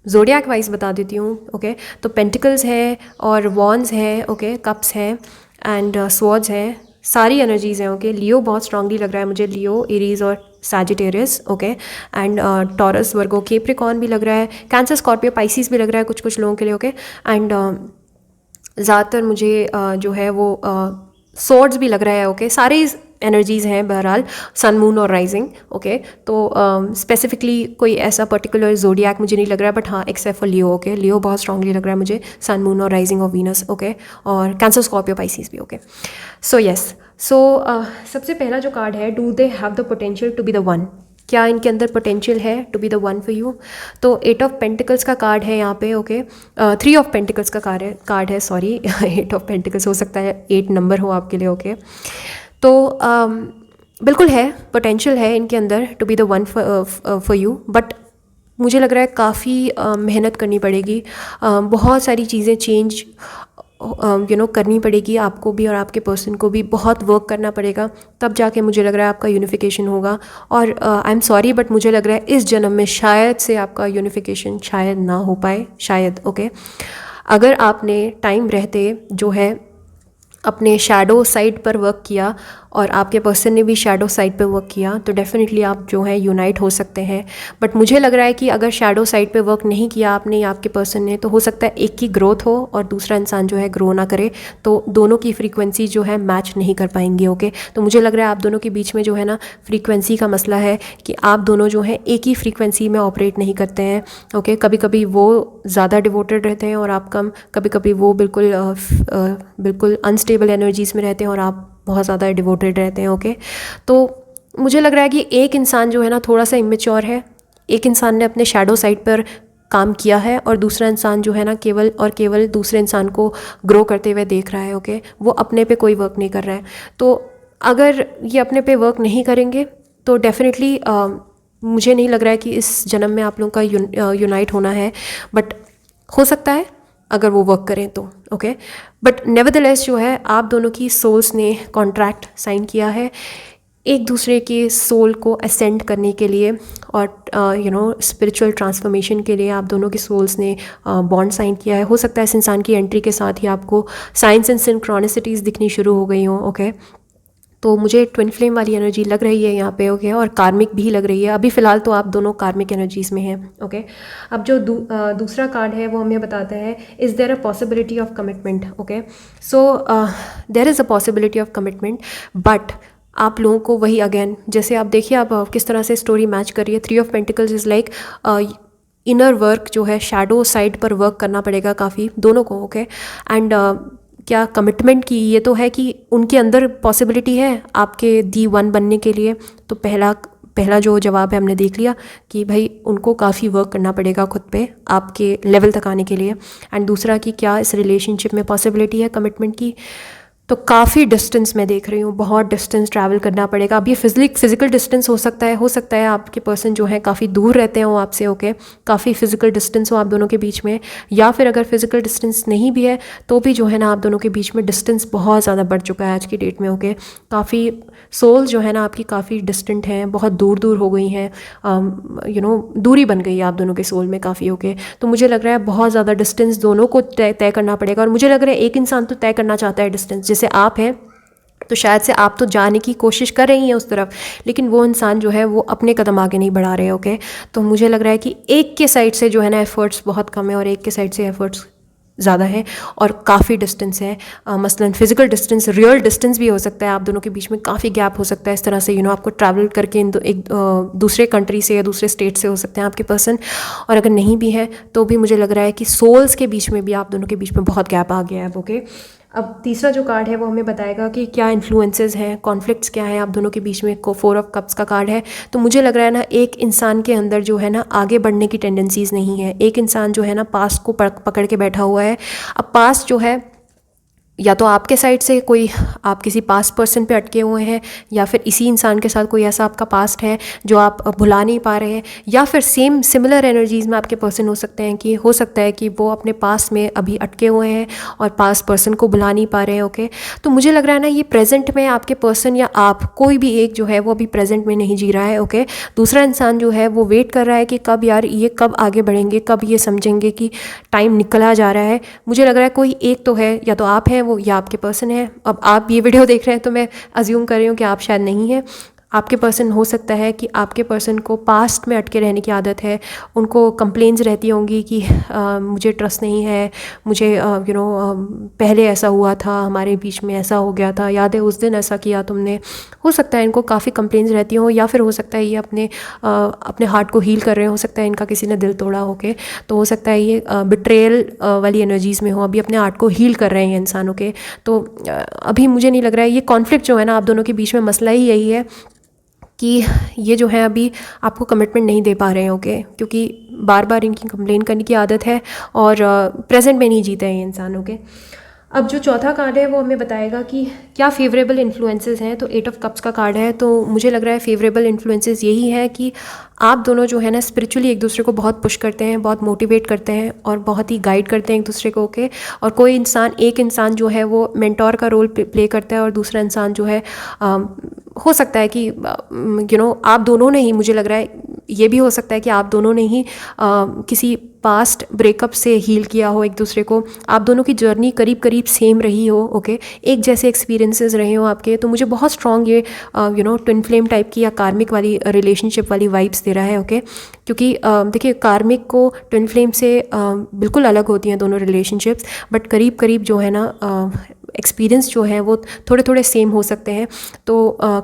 ज़ोडियाक वाइज बता देती हूँ। ओके, तो पेंटिकल्स है और वॉन्ड्स है। ओके, कप्स है एंड स्वॉर्ड्स है, सारी एनर्जीज़ हैं। ओके, लियो बहुत स्ट्रांगली लग रहा है मुझे, लियो, एरीज और सैजिटेरियस। ओके, एंड टॉरस, वर्गो, केप्रिकॉर्न भी लग रहा है, कैंसर, स्कॉर्पियो, पाइसिस भी लग रहा है कुछ कुछ लोगों के लिए। ओके, एंड ज़्यादातर मुझे जो है वो सॉर्ड्स भी लग रहा है। ओके, सारे एनर्जीज़ हैं बहरहाल, सन मून और राइजिंग। ओके, तो स्पेसिफिकली कोई ऐसा पर्टिकुलर जोडियाक मुझे नहीं लग रहा है, बट हाँ except for Leo. Okay, Leo बहुत स्ट्रांगली लग रहा है मुझे, सन मून और राइजिंग ऑफ वीनस। ओके, और कैंसर, स्कॉर्पियो, पाइसिस भी। ओके, सो यस, सो सबसे पहला जो कार्ड है, do they have the potential to be the one, क्या इनके अंदर पोटेंशियल है to be the one for you. तो 8 ऑफ पेंटिकल्स का कार्ड है यहाँ पे। ओके, 3 ऑफ पेंटिकल्स का कार्ड है सॉरी 8 ऑफ पेंटिकल्स हो सकता है 8 नंबर हो आपके लिए। ओके, तो बिल्कुल है, पोटेंशियल है इनके अंदर to be the one for you, but मुझे लग रहा है काफ़ी मेहनत करनी पड़ेगी, बहुत सारी चीज़ें चेंज करनी पड़ेगी आपको भी और आपके पर्सन को भी, बहुत वर्क करना पड़ेगा, तब जाके मुझे लग रहा है आपका यूनिफिकेशन होगा। और आई एम सॉरी बट मुझे लग रहा है इस जन्म में शायद से आपका यूनिफिकेशन शायद ना हो पाए, शायद। ओके, अगर आपने टाइम रहते जो है अपने शैडो साइड पर वर्क किया और आपके पर्सन ने भी शैडो साइड पे वर्क किया, तो डेफिनेटली आप जो है यूनाइट हो सकते हैं। बट मुझे लग रहा है कि अगर शैडो साइड पे वर्क नहीं किया आपने या आपके पर्सन ने, तो हो सकता है एक की ग्रोथ हो और दूसरा इंसान जो है ग्रो ना करे, तो दोनों की फ्रीक्वेंसी जो है मैच नहीं कर पाएंगी। ओके, तो मुझे लग रहा है आप दोनों के बीच में जो है ना फ्रीक्वेंसी का मसला है कि आप दोनों जो है एक ही फ्रीक्वेंसी में ऑपरेट नहीं करते हैं। ओके, कभी कभी वो ज़्यादा डिवोटेड रहते हैं और आप कम, कभी कभी वो बिल्कुल अनस्टेबल एनर्जीज़ में रहते हैं और आप बहुत ज़्यादा डिवोटेड रहते हैं। ओके, तो मुझे लग रहा है कि एक इंसान जो है ना थोड़ा सा इमेच्योर है, एक इंसान ने अपने शैडो साइड पर काम किया है और दूसरा इंसान जो है ना केवल और केवल दूसरे इंसान को ग्रो करते हुए देख रहा है। ओके, वो अपने पे कोई वर्क नहीं कर रहा है। तो अगर ये अपने पे वर्क नहीं करेंगे तो डेफिनेटली मुझे नहीं लग रहा है कि इस जन्म में आप लोगों का यूनाइट होना है, बट हो सकता है अगर वो वर्क करें तो। ओके, बट नेवरदलेस जो है आप दोनों की सोल्स ने कॉन्ट्रैक्ट साइन किया है एक दूसरे के सोल को असेंड करने के लिए और स्पिरिचुअल ट्रांसफॉर्मेशन के लिए आप दोनों की सोल्स ने बॉन्ड साइन किया है। हो सकता है इस इंसान की एंट्री के साथ ही आपको साइंस एंड सिंक्रोनिसिटीज़ दिखनी शुरू हो गई हों। ओके, तो मुझे ट्विन फ्लेम वाली एनर्जी लग रही है यहाँ पे। ओके, और कार्मिक भी लग रही है। अभी फ़िलहाल तो आप दोनों कार्मिक एनर्जीज़ में हैं। ओके, अब जो दूसरा कार्ड है वो हमें बताता है, is there a possibility of commitment. Okay, so there is a possibility of commitment, but आप लोगों को वही अगेन, जैसे आप देखिए आप किस तरह से स्टोरी मैच कर रही है। 3 of pentacles is like inner work जो है, शैडो साइड पर वर्क करना पड़ेगा काफ़ी दोनों को। ओके, एंड क्या कमिटमेंट की, ये तो है कि उनके अंदर पॉसिबिलिटी है आपके दी वन बनने के लिए। तो पहला जो जवाब है हमने देख लिया कि भाई उनको काफ़ी वर्क करना पड़ेगा खुद पे आपके लेवल तक आने के लिए। एंड दूसरा कि क्या इस रिलेशनशिप में पॉसिबिलिटी है कमिटमेंट की, तो काफ़ी डिस्टेंस मैं देख रही हूँ, बहुत डिस्टेंस ट्रैवल करना पड़ेगा। अब ये फिजिकल डिस्टेंस हो सकता है आपके पर्सन जो है काफ़ी दूर रहते हो आपसे। ओके, काफ़ी फिजिकल डिस्टेंस हो आप दोनों के बीच में, या फिर अगर फिजिकल डिस्टेंस नहीं भी है तो भी जो है ना आप दोनों के बीच में डिस्टेंस बहुत ज़्यादा बढ़ चुका है आज की डेट में। ओके, काफ़ी सोल्स जो है ना आपकी काफ़ी डिस्टेंट हैं, बहुत दूर दूर हो गई हैं, दूरी बन गई है आप दोनों के सोल में काफ़ी। ओके, तो मुझे लग रहा है बहुत ज़्यादा डिस्टेंस दोनों को तय करना पड़ेगा। और मुझे लग रहा है एक इंसान तो तय करना चाहता है डिस्टेंस, जैसे आप हैं तो शायद से आप तो जाने की कोशिश कर रही हैं उस तरफ, लेकिन वो इंसान जो है वो अपने कदम आगे नहीं बढ़ा रहे। ओके, तो मुझे लग रहा है कि एक के साइड से जो है ना एफर्ट्स बहुत कम है और एक के साइड से एफर्ट्स ज़्यादा है और काफ़ी डिस्टेंस है। मसलन फिजिकल डिस्टेंस, रियल डिस्टेंस भी हो सकता है, आप दोनों के बीच में काफ़ी गैप हो सकता है इस तरह से। आपको ट्रैवल करके एक दूसरे कंट्री से या दूसरे स्टेट से हो सकते हैं आपके पर्सन, और अगर नहीं भी है तो भी मुझे लग रहा है कि सोल्स के बीच में भी आप दोनों के बीच में बहुत गैप आ गया है। ओके, अब तीसरा जो कार्ड है वो हमें बताएगा कि क्या इन्फ्लुएंसेस हैं, कॉन्फ्लिक्ट्स क्या हैं आप दोनों के बीच में। 4 ऑफ कप्स का कार्ड है, तो मुझे लग रहा है ना एक इंसान के अंदर जो है ना आगे बढ़ने की टेंडेंसीज़ नहीं है। एक इंसान जो है ना पास्ट को पकड़ के बैठा हुआ है। अब पास्ट जो है या तो आपके साइड से कोई, आप किसी पास्ट पर्सन पे अटके हुए हैं, या फिर इसी इंसान के साथ कोई ऐसा आपका पास्ट है जो आप भुला नहीं पा रहे हैं, या फिर सिमिलर एनर्जीज़ में आपके पर्सन हो सकते हैं कि हो सकता है कि वो अपने पास्ट में अभी अटके हुए हैं और पास्ट पर्सन को भुला नहीं पा रहे हैं। ओके, तो मुझे लग रहा है ना ये प्रेजेंट में आपके पर्सन या आप कोई भी एक जो है वो अभी प्रेजेंट में नहीं जी रहा है। ओके, दूसरा इंसान जो है वो वेट कर रहा है कि कब यार ये कब आगे बढ़ेंगे, कब ये समझेंगे कि टाइम निकला जा रहा है। मुझे लग रहा है कोई एक तो है, या तो आप हैं वो या आपके पर्सन है। अब आप ये वीडियो देख रहे हैं तो मैं अज्यूम कर रही हूँ कि आप शायद नहीं हैं, आपके पर्सन हो सकता है कि आपके पर्सन को पास्ट में अटके रहने की आदत है, उनको कंप्लेंट्स रहती होंगी कि मुझे ट्रस्ट नहीं है, मुझे पहले ऐसा हुआ था, हमारे बीच में ऐसा हो गया था, याद है उस दिन ऐसा किया तुमने। हो सकता है इनको काफ़ी कंप्लेंट्स रहती हो, या फिर हो सकता है ये अपने हार्ट को हील कर रहे हो सकता है इनका किसी ने दिल तोड़ा होके, तो हो सकता है ये बिट्रेयल वाली एनर्जीज़ में हो, अभी अपने हार्ट को हील कर रहे हैं इंसानों के। तो अभी मुझे नहीं लग रहा है ये कॉन्फ्लिक्ट जो है ना आप दोनों के बीच में, मसला ही यही है कि ये जो है अभी आपको कमिटमेंट नहीं दे पा रहे हैं, ओके, क्योंकि बार बार इनकी कंप्लेन करने की आदत है और प्रेजेंट में नहीं जीते हैं ये इंसान, ओके। अब जो चौथा कार्ड है वो हमें बताएगा कि क्या फेवरेबल इन्फ्लुएंसेस हैं। तो 8 ऑफ कप्स का कार्ड है, तो मुझे लग रहा है फेवरेबल इन्फ्लुएंसेस यही है कि आप दोनों जो है ना स्पिरिचुअली एक दूसरे को बहुत पुश करते हैं, बहुत मोटिवेट करते हैं और बहुत ही गाइड करते हैं एक दूसरे को, ओके। और कोई इंसान, एक इंसान जो है वो मेंटोर का रोल प्ले करता है और दूसरा इंसान जो है हो सकता है कि आप दोनों ने ही, मुझे लग रहा है ये भी हो सकता है कि आप दोनों ने ही किसी पास्ट ब्रेकअप से हील किया हो एक दूसरे को, आप दोनों की जर्नी करीब करीब सेम रही हो, ओके, एक जैसे एक्सपीरियंसेस रहे हो आपके। तो मुझे बहुत स्ट्रॉन्ग ये ट्विन फ्लेम टाइप की या कार्मिक वाली रिलेशनशिप वाली वाइब्स दे रहा है, ओके। क्योंकि देखिए कार्मिक को ट्विन फ्लेम से बिल्कुल अलग होती हैं दोनों रिलेशनशिप्स, बट करीब करीब जो है ना एक्सपीरियंस जो है वो थोड़े थोड़े सेम हो सकते हैं। तो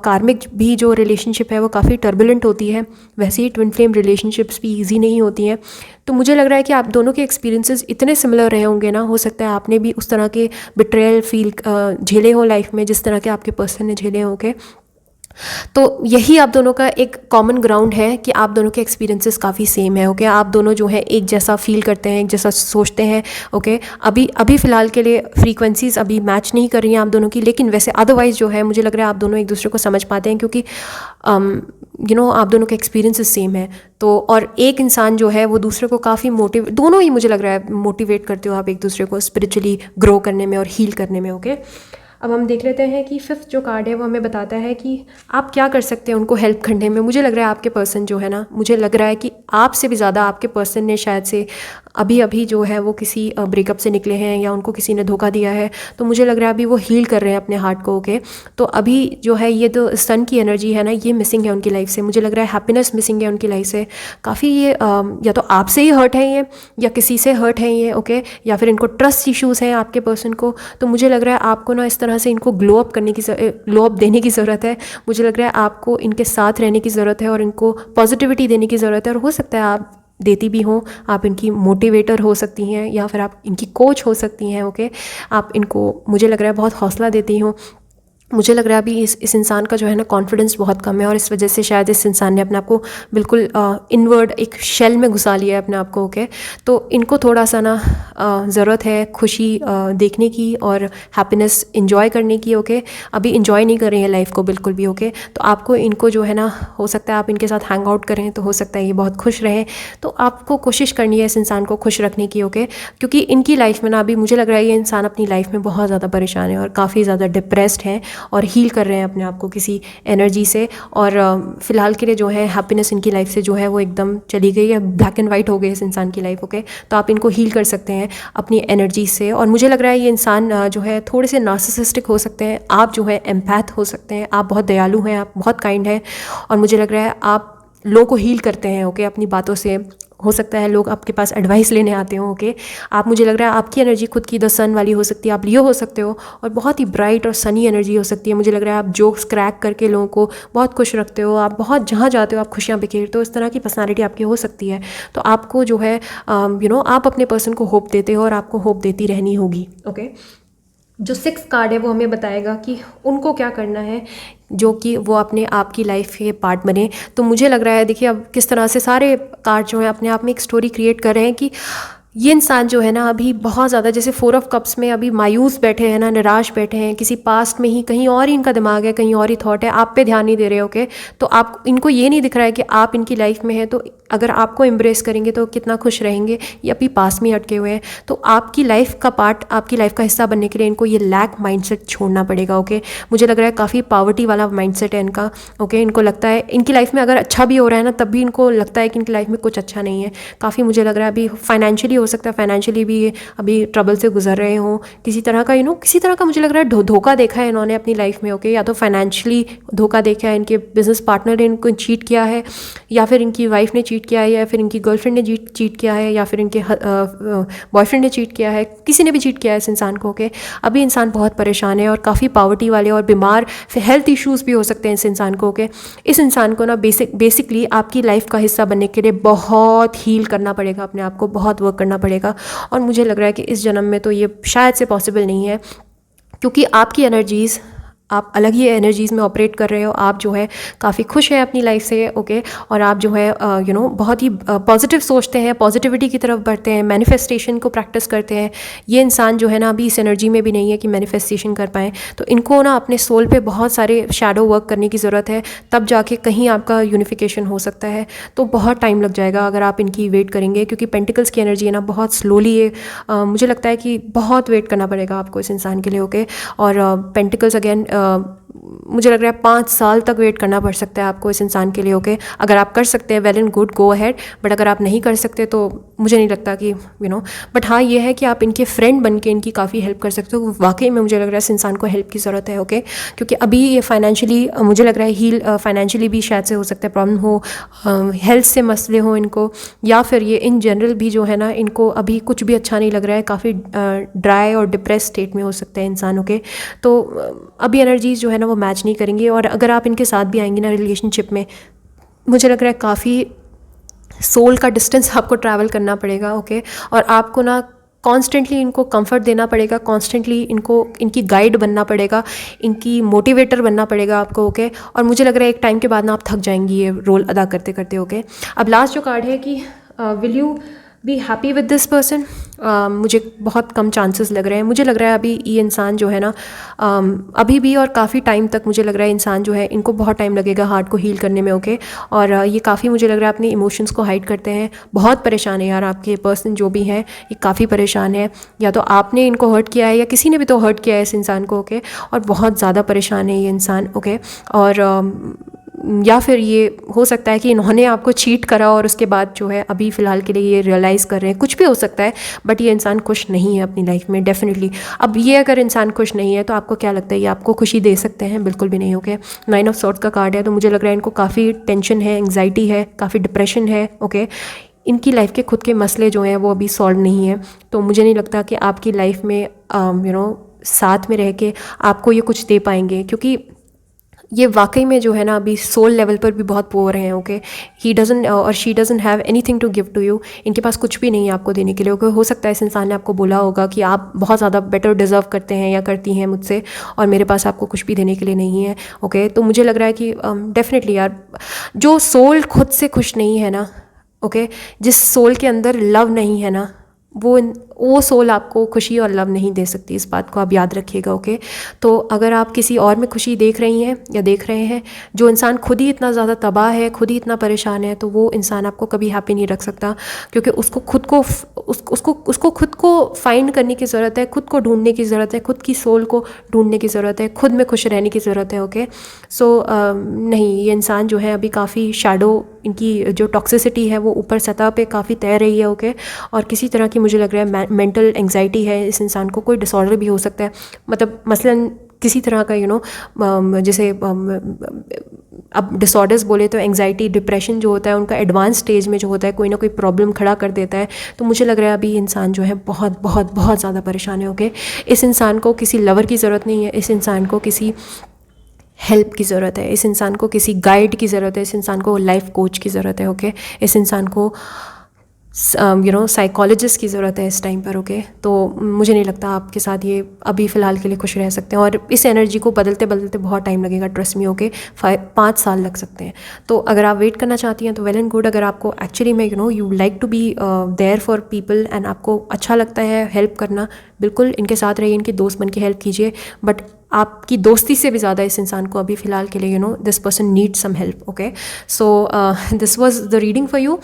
कार्मिक भी जो रिलेशनशिप है वो काफ़ी टर्बुलेंट होती है, वैसे ही ट्विन फ्लेम रिलेशनशिप्स भी इजी नहीं होती हैं। तो मुझे लग रहा है कि आप दोनों के एक्सपीरियंसेस इतने सिमिलर रहे होंगे ना, हो सकता है आपने भी उस तरह के बिट्रेयल फील झेले हो लाइफ में जिस तरह के आपके पर्सन ने झेले होंगे। तो यही आप दोनों का एक कॉमन ग्राउंड है कि आप दोनों के एक्सपीरियंसेस काफ़ी सेम है, ओके। आप दोनों जो है एक जैसा फील करते हैं, एक जैसा सोचते हैं, ओके। अभी फ़िलहाल के लिए फ्रीक्वेंसीज अभी मैच नहीं कर रही हैं आप दोनों की, लेकिन वैसे अदरवाइज़ जो है मुझे लग रहा है आप दोनों एक दूसरे को समझ पाते हैं, क्योंकि आप दोनों के एक्सपीरियंसेस सेम है। तो और एक इंसान जो है वो दूसरे को काफ़ी दोनों ही मुझे लग रहा है मोटिवेट करते हो आप एक दूसरे को स्पिरिचुअली ग्रो करने में और हील करने में, ओके। अब हम देख लेते हैं कि 5th जो कार्ड है वो हमें बताता है कि आप क्या कर सकते हैं उनको हेल्प करने में। मुझे लग रहा है आपके पर्सन जो है ना, मुझे लग रहा है कि आपसे भी ज़्यादा आपके पर्सन ने शायद से अभी जो है वो किसी ब्रेकअप से निकले हैं या उनको किसी ने धोखा दिया है, तो मुझे लग रहा है अभी वो हील कर रहे हैं अपने हार्ट को, ओके। तो अभी जो है ये तो सन की एनर्जी है ना, ये मिसिंग है उनकी लाइफ से। मुझे लग रहा है हैप्पीनेस मिसिंग है उनकी लाइफ से काफ़ी। ये या तो आपसे ही हर्ट है ये, या किसी से हर्ट है ये, ओके, या फिर इनको ट्रस्ट इश्यूज़ हैं आपके पर्सन को। तो मुझे लग रहा है आपको ना इस तरह से इनको ग्लो अप देने की ज़रूरत है। मुझे लग रहा है आपको इनके साथ रहने की ज़रूरत है और इनको पॉजिटिविटी देने की ज़रूरत है। और हो सकता है आप देती भी हों, आप इनकी मोटिवेटर हो सकती हैं या फिर आप इनकी कोच हो सकती हैं, ओके। आप इनको, मुझे लग रहा है, बहुत हौसला देती हों। मुझे लग रहा है अभी इस इंसान का जो है ना कॉन्फिडेंस बहुत कम है और इस वजह से शायद इस इंसान ने अपने आप को बिल्कुल इनवर्ड एक शेल में घुसा लिया है अपने आप को, ओके। तो इनको थोड़ा सा ना ज़रूरत है खुशी देखने की और हैप्पीनेस इंजॉय करने की, ओके। अभी इंजॉय नहीं कर रही है लाइफ को बिल्कुल भी, ओके। तो आपको इनको जो है ना, हो सकता है आप इनके साथ हैंग आउट करें तो हो सकता है ये बहुत खुश रहें। तो आपको कोशिश करनी है इस इंसान को खुश रखने की, ओके। क्योंकि इनकी लाइफ में ना अभी मुझे लग रहा है ये इंसान अपनी लाइफ में बहुत ज़्यादा परेशान है और काफ़ी ज़्यादा डिप्रेस्ड है और हील कर रहे हैं अपने आप को किसी एनर्जी से। और फ़िलहाल के लिए जो है हैप्पीनेस इनकी लाइफ से जो है वो एकदम चली गई है, ब्लैक एंड वाइट हो गई इस इंसान की लाइफ, ओके। तो आप इनको हील कर सकते हैं अपनी एनर्जी से। और मुझे लग रहा है ये इंसान जो है थोड़े से नार्सिसिस्टिक हो सकते हैं, आप जो है एम्पैथ हो सकते हैं, आप बहुत दयालु हैं, आप बहुत काइंड हैं और मुझे लग रहा है आप लोगों को हील करते हैं, ओके, अपनी बातों से। हो सकता है लोग आपके पास एडवाइस लेने आते हो, ओके। आप, मुझे लग रहा है आपकी एनर्जी खुद की द सन वाली हो सकती है, आप लियो हो सकते हो और बहुत ही ब्राइट और सनी एनर्जी हो सकती है। मुझे लग रहा है आप जोक्स क्रैक करके लोगों को बहुत खुश रखते हो, आप बहुत जहाँ जाते हो आप खुशियाँ बिखेरते हो, इस तरह की पर्सनालिटी आपकी हो सकती है। तो आपको जो है आप अपने पर्सन को होप देते हो और आपको होप देती रहनी होगी, ओके। जो 6 कार्ड है वो हमें बताएगा कि उनको क्या करना है जो कि वो अपने आप की लाइफ के पार्ट बने। तो मुझे लग रहा है, देखिए अब किस तरह से सारे कार्ड जो हैं अपने आप में एक स्टोरी क्रिएट कर रहे हैं कि ये इंसान जो है ना अभी बहुत ज़्यादा, जैसे 4 ऑफ कप्स में अभी मायूस बैठे हैं ना, निराश बैठे हैं, किसी पास्ट में ही कहीं और ही इनका दिमाग है, कहीं और ही थॉट है, आप पे ध्यान नहीं दे रहे, ओके। तो आप, इनको ये नहीं दिख रहा है कि आप इनकी लाइफ में है, तो अगर आपको एम्ब्रेस करेंगे तो कितना खुश रहेंगे। ये अभी पास में अटके हुए हैं। तो आपकी लाइफ का पार्ट, आपकी लाइफ का हिस्सा बनने के लिए इनको ये लैक माइंडसेट छोड़ना पड़ेगा, ओके। मुझे लग रहा है काफ़ी पॉवर्टी वाला माइंडसेट है इनका, ओके। इनको लगता है इनकी लाइफ में अगर अच्छा भी हो रहा है ना, तब भी इनको लगता है कि इनकी लाइफ में कुछ अच्छा नहीं है। काफ़ी मुझे लग रहा है अभी फाइनेंशियली हो हो सकता है फाइनेंशियली भी ये अभी ट्रबल से गुजर रहे हों, किसी तरह का किसी तरह का मुझे लग रहा है धोखा देखा है इन्होंने अपनी लाइफ में, ओके। या तो फाइनेंशियली धोखा देखा है, इनके बिजनेस पार्टनर ने इनको चीट किया है, या फिर इनकी वाइफ ने चीट किया है, या फिर इनकी गर्लफ्रेंड ने चीट किया है, या फिर इनके बॉयफ्रेंड ने चीट किया है, किसी ने भी चीट किया है इस इंसान को, ओके। अभी इंसान बहुत परेशान है और काफ़ी पॉवर्टी वाले और बीमार, फिर हेल्थ इश्यूज़ भी हो सकते हैं इस इंसान को, ओके। इस इंसान को ना बेसिकली आपकी लाइफ का हिस्सा बनने के लिए बहुत हील करना पड़ेगा, अपने आप को बहुत वर्क करना पड़ेगा। और मुझे लग रहा है कि इस जन्म में तो ये शायद से पॉसिबल नहीं है, क्योंकि आपकी एनर्जीज़, आप अलग ही एनर्जीज़ में ऑपरेट कर रहे हो। आप जो है काफ़ी खुश हैं अपनी लाइफ से, ओके। और आप जो है बहुत ही पॉजिटिव सोचते हैं, पॉजिटिविटी की तरफ बढ़ते हैं, मैनिफेस्टेशन को प्रैक्टिस करते हैं। ये इंसान जो है ना अभी इस एनर्जी में भी नहीं है कि मैनिफेस्टेशन कर पाएँ, तो इनको ना अपने सोल पे बहुत सारे शैडो वर्क करने की ज़रूरत है, तब जाके कहीं आपका यूनिफिकेशन हो सकता है। तो बहुत टाइम लग जाएगा अगर आप इनकी वेट करेंगे, क्योंकि पेंटिकल्स की एनर्जी है ना बहुत स्लोली है। मुझे लगता है कि बहुत वेट करना पड़ेगा आपको इस इंसान के लिए, ओके। और पेंटिकल्स अगेन मुझे लग रहा है 5 साल तक वेट करना पड़ सकता है आपको इस इंसान के लिए, ओके। अगर आप कर सकते हैं well and good, go ahead, but अगर आप नहीं कर सकते तो मुझे नहीं लगता कि बट हाँ ये है कि आप इनके फ्रेंड बन के इनकी काफ़ी हेल्प कर सकते हो। वाकई में मुझे लग रहा है इस इंसान को हेल्प की ज़रूरत है, ओके। क्योंकि अभी ये फाइनेंशियली मुझे लग रहा है हील, फाइनेंशियली भी शायद से हो सकता है प्रॉब्लम हो, हेल्थ से मसले हो इनको, या फिर ये इन जनरल भी जो है ना इनको अभी कुछ भी अच्छा नहीं लग रहा है, काफ़ी ड्राई और डिप्रेस स्टेट में हो सकते हैं इंसान, ओके। तो अभी एनर्जीज जो है ना वो मैच नहीं करेंगी, और अगर आप इनके साथ भी आएंगी ना रिलेशनशिप में, मुझे लग रहा है काफ़ी सोल का डिस्टेंस आपको ट्रैवल करना पड़ेगा, ओके। और आपको ना कॉन्स्टेंटली इनको कंफर्ट देना पड़ेगा, कॉन्स्टेंटली इनकी गाइड बनना पड़ेगा, इनकी मोटिवेटर बनना पड़ेगा आपको, ओके। और मुझे लग रहा है एक टाइम के बाद ना आप थक जाएंगी ये रोल अदा करते करते, ओके। अब लास्ट जो कार्ड है कि will you be happy with this person, मुझे बहुत कम चांसेस लग रहे हैं। मुझे लग रहा है अभी ये इंसान जो है ना अभी भी और काफ़ी टाइम तक मुझे लग रहा है इंसान जो है इनको बहुत टाइम लगेगा हार्ट को हील करने में, ओके। और ये काफ़ी मुझे लग रहा है अपने इमोशंस को हाइड करते हैं, बहुत परेशान है यार आपके पर्सन जो भी है, ये काफ़ी परेशान है। या तो आपने इनको हर्ट किया है या किसी ने भी तो हर्ट किया है इस इंसान को, ओके। और बहुत ज़्यादा परेशान है ये इंसान, ओके। और या फिर ये हो सकता है कि इन्होंने आपको चीट करा और उसके बाद जो है अभी फ़िलहाल के लिए ये रियलाइज़ कर रहे हैं, कुछ भी हो सकता है। बट ये इंसान खुश नहीं है अपनी लाइफ में डेफिनेटली। अब ये अगर इंसान खुश नहीं है तो आपको क्या लगता है ये आपको खुशी दे सकते हैं? बिल्कुल भी नहीं, ओके। 9 ऑफ सॉर्ड्स का कार्ड है, तो मुझे लग रहा है इनको काफ़ी टेंशन है, एंग्जाइटी है, काफ़ी डिप्रेशन है, ओके। इनकी लाइफ के खुद के मसले जो हैं वो अभी सॉल्व नहीं है, तो मुझे नहीं लगता कि आपकी लाइफ में साथ में रह के आपको ये कुछ दे पाएंगे, क्योंकि ये वाकई में जो है ना अभी सोल लेवल पर भी बहुत पुअर हैं, ओके। ही डजंट और she doesn't have anything to give to you, इनके पास कुछ भी नहीं है आपको देने के लिए, ओके। हो सकता है इस इंसान ने आपको बोला होगा कि आप बहुत ज़्यादा बेटर डिज़र्व करते हैं या करती हैं मुझसे, और मेरे पास आपको कुछ भी देने के लिए नहीं है, ओके। तो मुझे लग रहा है कि डेफिनेटली यार जो सोल खुद से खुश नहीं है ना, ओके, जिस सोल के अंदर लव नहीं है ना, वो सोल आपको खुशी और लव नहीं दे सकती, इस बात को आप याद रखिएगा, ओके। तो अगर आप किसी और में खुशी देख रही हैं या देख रहे हैं, जो इंसान खुद ही इतना ज़्यादा तबाह है, खुद ही इतना परेशान है, तो वो इंसान आपको कभी हैप्पी नहीं रख सकता, क्योंकि उसको खुद को फाइंड करने की ज़रूरत है, खुद को ढूंढने की ज़रूरत है, खुद की सोल को ढूंढने की ज़रूरत है, खुद में खुश रहने की ज़रूरत है, ओके। सो नहीं, ये इंसान जो है अभी काफ़ी शैडो, इनकी जो टॉक्सिसिटी है वो ऊपर सतह पे काफ़ी तैर रही है, ओके। और किसी तरह की मुझे लग रहा है मेंटल एंग्जाइटी है इस इंसान को, कोई डिसऑर्डर भी हो सकता है, मतलब मसलन किसी तरह का जैसे अब डिसऑर्डर्स बोले तो एंग्जाइटी, डिप्रेशन जो होता है उनका एडवांस स्टेज में जो होता है, कोई ना कोई प्रॉब्लम खड़ा कर देता है। तो मुझे लग रहा है अभी इंसान जो है बहुत बहुत बहुत ज़्यादा परेशान है, ओके। इस इंसान को किसी लवर की ज़रूरत नहीं है, इस इंसान को किसी हेल्प की ज़रूरत है, इस इंसान को किसी गाइड की ज़रूरत है, इस इंसान को लाइफ कोच की ज़रूरत है, ओके। इस इंसान को साइकोलॉजिस्ट की ज़रूरत है इस टाइम पर, ओके। तो मुझे नहीं लगता आपके साथ ये अभी फ़िलहाल के लिए खुश रह सकते हैं, और इस एनर्जी को बदलते बदलते बहुत टाइम लगेगा, ट्रस्ट मी, ओके। 5 साल लग सकते हैं। तो अगर आप वेट करना चाहती हैं तो वेल एंड गुड। अगर आपको एक्चुअली में you like to be there for people and आपको अच्छा लगता है हेल्प करना, बिल्कुल इनके साथ रहिए, इनके दोस्त बन के हेल्प कीजिए। बट आपकी दोस्ती से भी ज़्यादा इस इंसान को अभी फ़िलहाल के लिए this person need some help. Okay, so this was the reading for you.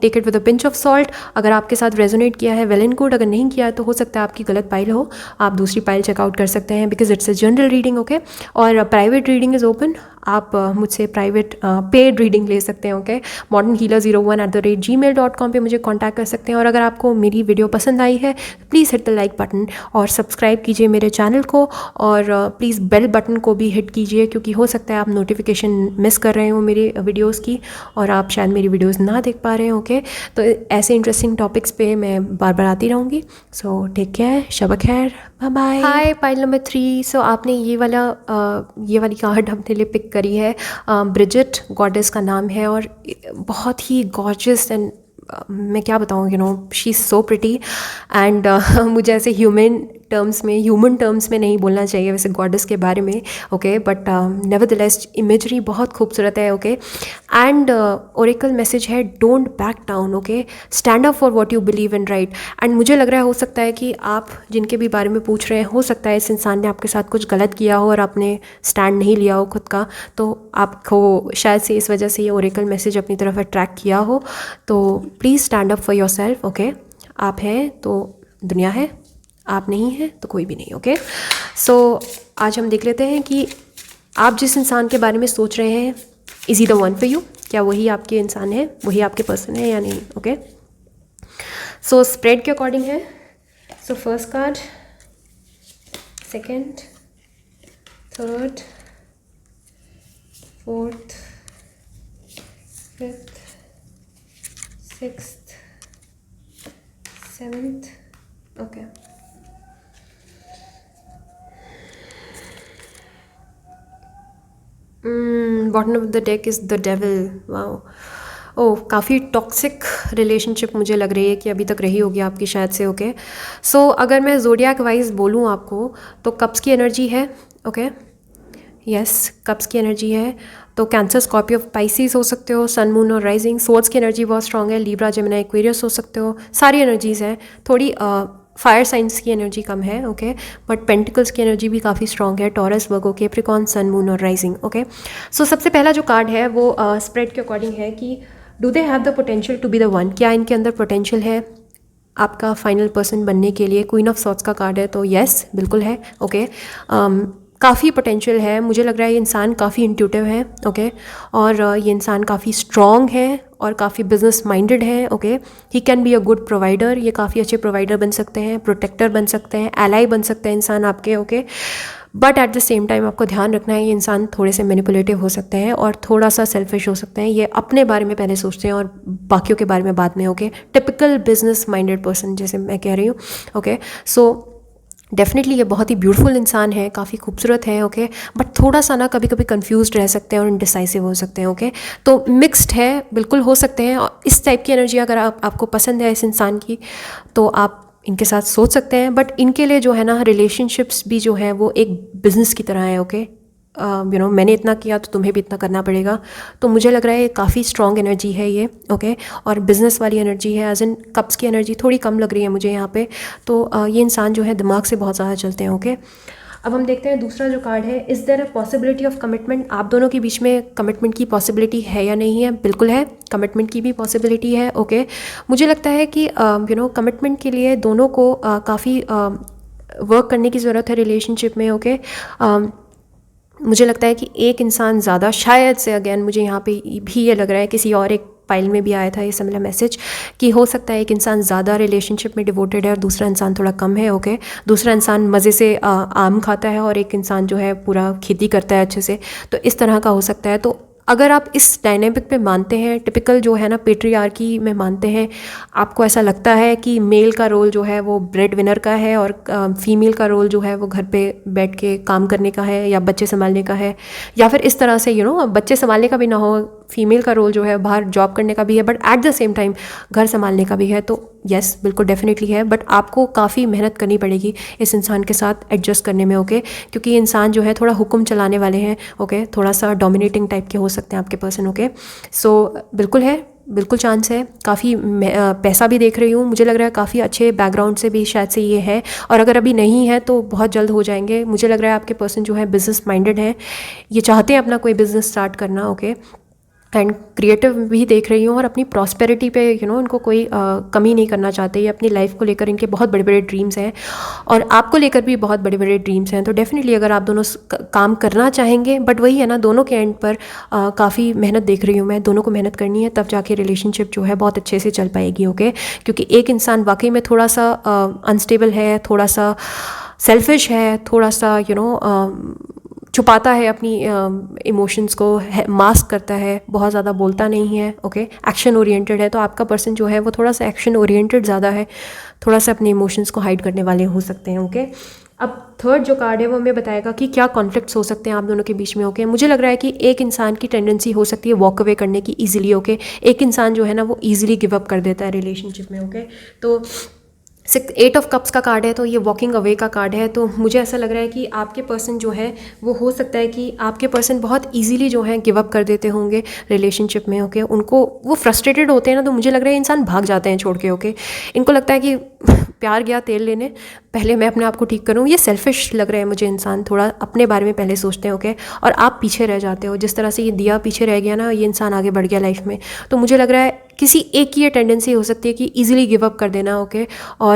Take it with a pinch of salt. अगर आपके साथ रेजोनेट किया है वेल एंड गुड, अगर नहीं किया है तो हो सकता है आपकी गलत पाइल हो, आप दूसरी पाइल चेकआउट कर सकते हैं, because it's a general reading. Okay, और प्राइवेट रीडिंग इज़ ओपन. आप मुझसे प्राइवेट पेड रीडिंग ले सकते हैं. ओके, modernhealer01@gmail.com पे मुझे कांटेक्ट कर सकते हैं. और अगर आपको मेरी वीडियो पसंद आई है please hit the like button और सब्सक्राइब कीजिए मेरे चैनल को, और प्लीज़ बेल बटन को भी हिट कीजिए, क्योंकि हो सकता है आप नोटिफिकेशन मिस कर रहे हो मेरी वीडियोज़ की और आप शायद मेरी वीडियोज़ ना देख पा रहे हैं. ओके, तो ऐसे इंटरेस्टिंग टॉपिक्स पे मैं बार बार आती रहूँगी. सो टेक केयर, शब खैर, बाय बाय. हाय, पाइल नंबर 3. सो आपने ये वाली कार्ड अपने लिए पिक करी है. ब्रिजिट गॉडेस का नाम है, और बहुत ही गॉर्जियस एंड मैं क्या बताऊँ, she is so pretty. And मुझे ऐसे ह्यूमन टर्म्स में नहीं बोलना चाहिए वैसे गॉडेस के बारे में. ओके, बट नेवरदलेस इमेजरी बहुत खूबसूरत है. ओके, एंड ओरेकल मैसेज है don't back down. Okay, stand up for what you believe in, right. And मुझे लग रहा है हो सकता है कि आप जिनके भी बारे में पूछ रहे हैं, हो सकता है इस इंसान ने आपके साथ कुछ गलत किया हो और आपने स्टैंड नहीं लिया हो खुद का, तो आपको शायद से इस वजह से ये ओरेकल मैसेज अपनी तरफ अट्रैक्ट किया हो. तो please stand up for your self. Okay, आप हैं तो दुनिया है, आप नहीं हैं तो कोई भी नहीं. ओके, सो आज हम देख लेते हैं कि आप जिस इंसान के बारे में सोच रहे हैं is he the one for you. क्या वही आपके इंसान है, वही आपके पर्सन है या नहीं. ओके, सो स्प्रेड के अकॉर्डिंग है. So first card, second, third, fourth, fifth, sixth, seventh. Okay, bottom of the deck is the devil. Wow, oh, काफ़ी टॉक्सिक रिलेशनशिप मुझे लग रही है कि अभी तक रही होगी आपकी शायद से. ओके, सो अगर मैं ज़ोडियाक वाइज बोलूँ आपको तो कप्स की एनर्जी है. ओके, यस, कप्स की एनर्जी है. तो कैंसर, स्कॉर्पियो, पाइसिस हो सकते हो, सन, मून और राइजिंग. सोर्ड्स की एनर्जी बहुत स्ट्रांग है. लीब्रा, जेमिनी, एक्वेरियस हो सकते हो. सारी एनर्जीज़ हैं. थोड़ी फायर साइंस की एनर्जी कम है. ओके, बट पेंटिकल्स की एनर्जी भी काफ़ी स्ट्रांग है. टॉरस, वर्गो, कैप्रिकॉर्न, सन, मून और राइजिंग. ओके, सो सबसे पहला जो कार्ड है वो स्प्रेड के अकॉर्डिंग है कि do they have the potential to be the one. क्या इनके अंदर पोटेंशियल है आपका फाइनल पर्सन बनने के लिए. क्वीन ऑफ सॉर्ड्स का कार्ड है, तो येस बिल्कुल है. ओके, काफ़ी पोटेंशियल है. मुझे लग रहा है ये इंसान काफ़ी इंट्यूटिव है. ओके, और ये इंसान काफ़ी स्ट्रॉन्ग है और काफ़ी बिजनेस माइंडेड है. Okay, he can be a good provider. ये काफ़ी अच्छे प्रोवाइडर बन सकते हैं, प्रोटेक्टर बन सकते हैं, एलाई बन सकते हैं इंसान आपके. Okay, but at the same time आपको ध्यान रखना है ये इंसान थोड़े से मैनिपुलेटिव हो सकते हैं और थोड़ा सा सेल्फिश हो सकते हैं. ये अपने बारे में पहले सोचते हैं और बाकियों के बारे में बाद में. Okay, typical business minded person जैसे मैं कह रही हूँ. ओके, सो डेफिनेटली ये बहुत ही ब्यूटीफुल इंसान है, काफ़ी खूबसूरत है. ओके, बट थोड़ा सा ना कभी कभी कंफ्यूज्ड रह सकते हैं और इनडिसाइसिव हो सकते हैं. ओके, तो मिक्स्ड है, बिल्कुल हो सकते हैं. और इस टाइप की एनर्जी अगर आपको पसंद है इस इंसान की तो आप इनके साथ सोच सकते हैं. बट इनके लिए जो है ना रिलेशनशिप्स भी जो है वो एक बिजनेस की तरह है. ओके, मैंने इतना किया तो तुम्हें भी इतना करना पड़ेगा. तो मुझे लग रहा है काफ़ी स्ट्रॉन्ग एनर्जी है ये. ओके, और बिजनेस वाली एनर्जी है. एज इन कप्स की एनर्जी थोड़ी कम लग रही है मुझे यहाँ पे. तो ये इंसान जो है दिमाग से बहुत ज़्यादा चलते हैं. ओके, अब हम देखते हैं दूसरा जो कार्ड है, is there a possibility of commitment. आप दोनों के बीच में कमिटमेंट की पॉसिबिलिटी है या नहीं है. बिल्कुल है, कमिटमेंट की भी पॉसिबिलिटी है. ओके, मुझे लगता है कि कमिटमेंट के लिए दोनों को काफ़ी वर्क करने की ज़रूरत है रिलेशनशिप में. ओके, मुझे लगता है कि एक इंसान ज़्यादा शायद से, अगेन मुझे यहाँ पे भी ये लग रहा है किसी और एक फाइल में भी आया था ये सिमिलर मैसेज कि हो सकता है एक इंसान ज़्यादा रिलेशनशिप में डिवोटेड है और दूसरा इंसान थोड़ा कम है. ओके, दूसरा इंसान मज़े से आम खाता है और एक इंसान जो है पूरा खेती करता है अच्छे से. तो इस तरह का हो सकता है. तो अगर आप इस डायनेमिक पे मानते हैं, टिपिकल जो है ना पेट्रियार्की में मानते हैं, आपको ऐसा लगता है कि मेल का रोल जो है वो ब्रेड विनर का है और फीमेल का रोल जो है वो घर पे बैठ के काम करने का है या बच्चे संभालने का है, या फिर इस तरह से बच्चे संभालने का भी ना हो, फीमेल का रोल जो है बाहर जॉब करने का भी है but at the same time घर संभालने का भी है. तो येस बिल्कुल डेफिनेटली है, बट आपको काफ़ी मेहनत करनी पड़ेगी इस इंसान के साथ एडजस्ट करने में. ओके, क्योंकि ये इंसान जो है थोड़ा हुक्म चलाने वाले हैं. ओके, थोड़ा सा डोमिनेटिंग टाइप के हो सकते हैं आपके पर्सन. ओके, सो बिल्कुल है, बिल्कुल चांस है। काफ़ी पैसा भी देख रही हूँ, मुझे लग रहा है काफ़ी अच्छे बैकग्राउंड से भी शायद से ये है, और अगर अभी नहीं है तो बहुत जल्द हो जाएंगे। मुझे लग रहा है आपके पर्सन जो है बिजनेस माइंडेड है, ये चाहते हैं अपना कोई बिजनेस स्टार्ट करना, ओके। एंड क्रिएटिव भी देख रही हूँ, और अपनी प्रॉस्पेरिटी पे इनको कोई कमी नहीं करना चाहते। ये अपनी लाइफ को लेकर इनके बहुत बड़े बड़े ड्रीम्स हैं, और आपको लेकर भी बहुत बड़े बड़े ड्रीम्स हैं। तो डेफिनेटली अगर आप दोनों काम करना चाहेंगे, बट वही है ना, दोनों के एंड पर काफ़ी मेहनत देख रही हूँ मैं। दोनों को मेहनत करनी है, तब जाके रिलेशनशिप जो है बहुत अच्छे से चल पाएगी, ओके। क्योंकि एक इंसान वाकई में थोड़ा सा अनस्टेबल है, थोड़ा सा सेल्फिश है, थोड़ा सा छुपाता है अपनी इमोशंस को, मास्क करता है, बहुत ज़्यादा बोलता नहीं है, ओके। एक्शन ओरिएंटेड है, तो आपका पर्सन जो है वो थोड़ा सा एक्शन ओरिएंटेड ज़्यादा है, थोड़ा सा अपने इमोशंस को हाइड करने वाले हो सकते हैं, ओके। अब थर्ड जो कार्ड है वो हमें बताएगा कि क्या कॉन्फ्लिक्ट्स हो सकते हैं आप दोनों के बीच में, ओके। मुझे लग रहा है कि एक इंसान की टेंडेंसी हो सकती है वॉक अवे करने की ईजिली, ओके। एक इंसान जो है ना वो ईजिली गिव अप कर देता है रिलेशनशिप में, ओके। तो 8 ऑफ कप्स का कार्ड है, तो ये वॉकिंग अवे का कार्ड है। तो मुझे ऐसा लग रहा है कि आपके पर्सन जो है वो हो सकता है कि आपके पर्सन बहुत इजीली जो है गिव अप कर देते होंगे रिलेशनशिप में, ओके। उनको वो फ्रस्ट्रेटेड होते हैं ना, तो मुझे लग रहा है इंसान भाग जाते हैं छोड़ के, ओके। इनको लगता है कि प्यार गया तेल लेने, पहले मैं अपने आप को ठीक करूँ। ये सेल्फिश लग रहा है मुझे, इंसान थोड़ा अपने बारे में पहले सोचते हैं, ओके। और आप पीछे रह जाते हो, जिस तरह से ये दिया पीछे रह गया ना, ये इंसान आगे बढ़ गया लाइफ में। तो मुझे लग रहा है किसी एक की ये टेंडेंसी हो सकती है कि ईजिली गिव अप कर देना, ओके। और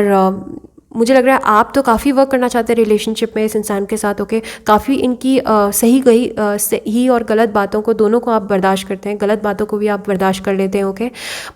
मुझे लग रहा है आप तो काफ़ी वर्क करना चाहते हैं रिलेशनशिप में इस इंसान के साथ, ओके। काफ़ी इनकी सही और गलत बातों को, दोनों को आप बर्दाश्त करते हैं, गलत बातों को भी आप बर्दाश्त कर लेते हैं, ओके।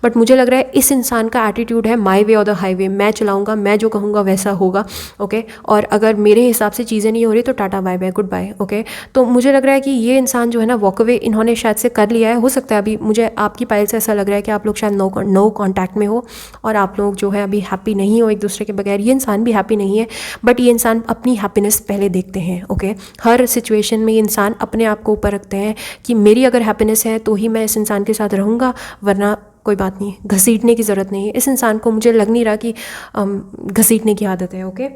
बट मुझे लग रहा है इस इंसान का एटीट्यूड है माई वे और द हाईवे, मैं चलाऊंगा, मैं जो कहूँगा वैसा होगा, ओके। और अगर मेरे हिसाब से चीज़ें नहीं हो रही तो tata bye bye, goodbye, okay. तो मुझे लग रहा है कि ये इंसान जो है ना वॉक अवे इन्होंने शायद से कर लिया है। हो सकता है अभी मुझे आपकी पाइल से ऐसा लग रहा है कि आप लोग शायद नो कॉन्टैक्ट में हो, और आप लोग जो है अभी हैप्पी नहीं हो एक दूसरे के बगैर। ये इंसान भी हैप्पी नहीं है, बट ये इंसान अपनी हैप्पीनेस पहले देखते हैं, ओके। हर सिचुएशन में ये इंसान अपने आप को ऊपर रखते हैं कि मेरी अगर हैप्पीनेस है तो ही मैं इस इंसान के साथ रहूँगा, वरना कोई बात नहीं, घसीटने की ज़रूरत नहीं है। इस इंसान को मुझे लग नहीं रहा कि घसीटने की आदत है, ओके।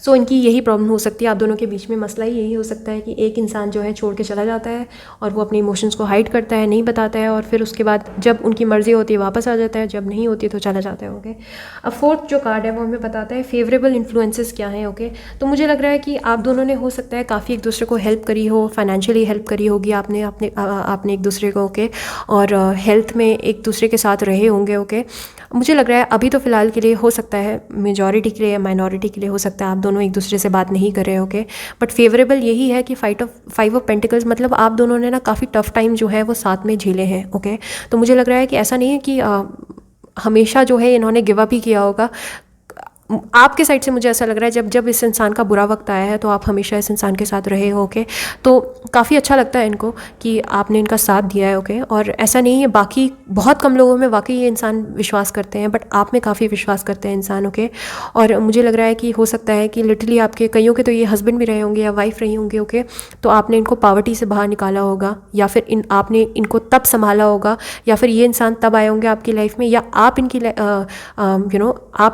सो इनकी यही प्रॉब्लम हो सकती है, आप दोनों के बीच में मसला ही यही हो सकता है कि एक इंसान जो है छोड़ के चला जाता है, और वो अपने इमोशंस को हाइड करता है, नहीं बताता है, और फिर उसके बाद जब उनकी मर्ज़ी होती है वापस आ जाता है, जब नहीं होती तो चला जाता है, ओके। अब फोर्थ जो कार्ड है वो हमें बताता है फेवरेबल इन्फ्लुएंसेस क्या हैं, ओके। तो मुझे लग रहा है कि आप दोनों ने हो सकता है काफ़ी एक दूसरे को हेल्प करी हो, फाइनेंशियली हेल्प करी होगी आपने एक दूसरे को, ओके। और हेल्थ में एक दूसरे के साथ रहे होंगे, ओके। मुझे लग रहा है अभी तो फ़िलहाल के लिए हो सकता है मेजॉरिटी के लिए या माइनॉरिटी के लिए हो सकता है आप दोनों एक दूसरे से बात नहीं कर रहे, ओके। बट फेवरेबल यही है कि 5 ऑफ पेंटिकल्स, मतलब आप दोनों ने ना काफ़ी टफ टाइम जो है वो साथ में झेले हैं, ओके। तो मुझे लग रहा है कि ऐसा नहीं है कि हमेशा जो है इन्होंने गिव अप ही किया होगा। आपके साइड से मुझे ऐसा लग रहा है जब जब इस इंसान का बुरा वक्त आया है तो आप हमेशा इस इंसान के साथ रहे हो, ओके। तो काफ़ी अच्छा लगता है इनको कि आपने इनका साथ दिया है, ओके। और ऐसा नहीं है, बाकी बहुत कम लोगों में वाकई ये इंसान विश्वास करते हैं, बट आप में काफ़ी विश्वास करते हैं इंसान, ओके। और मुझे लग रहा है कि हो सकता है कि लिटरली आपके कईयों के तो ये हस्बैंड भी रहे होंगे या वाइफ रही होंगी, ओके। तो आपने इनको पॉवर्टी से बाहर निकाला होगा, या फिर आपने इनको तब संभाला होगा, या फिर ये इंसान तब आए होंगे आपकी लाइफ में, या आप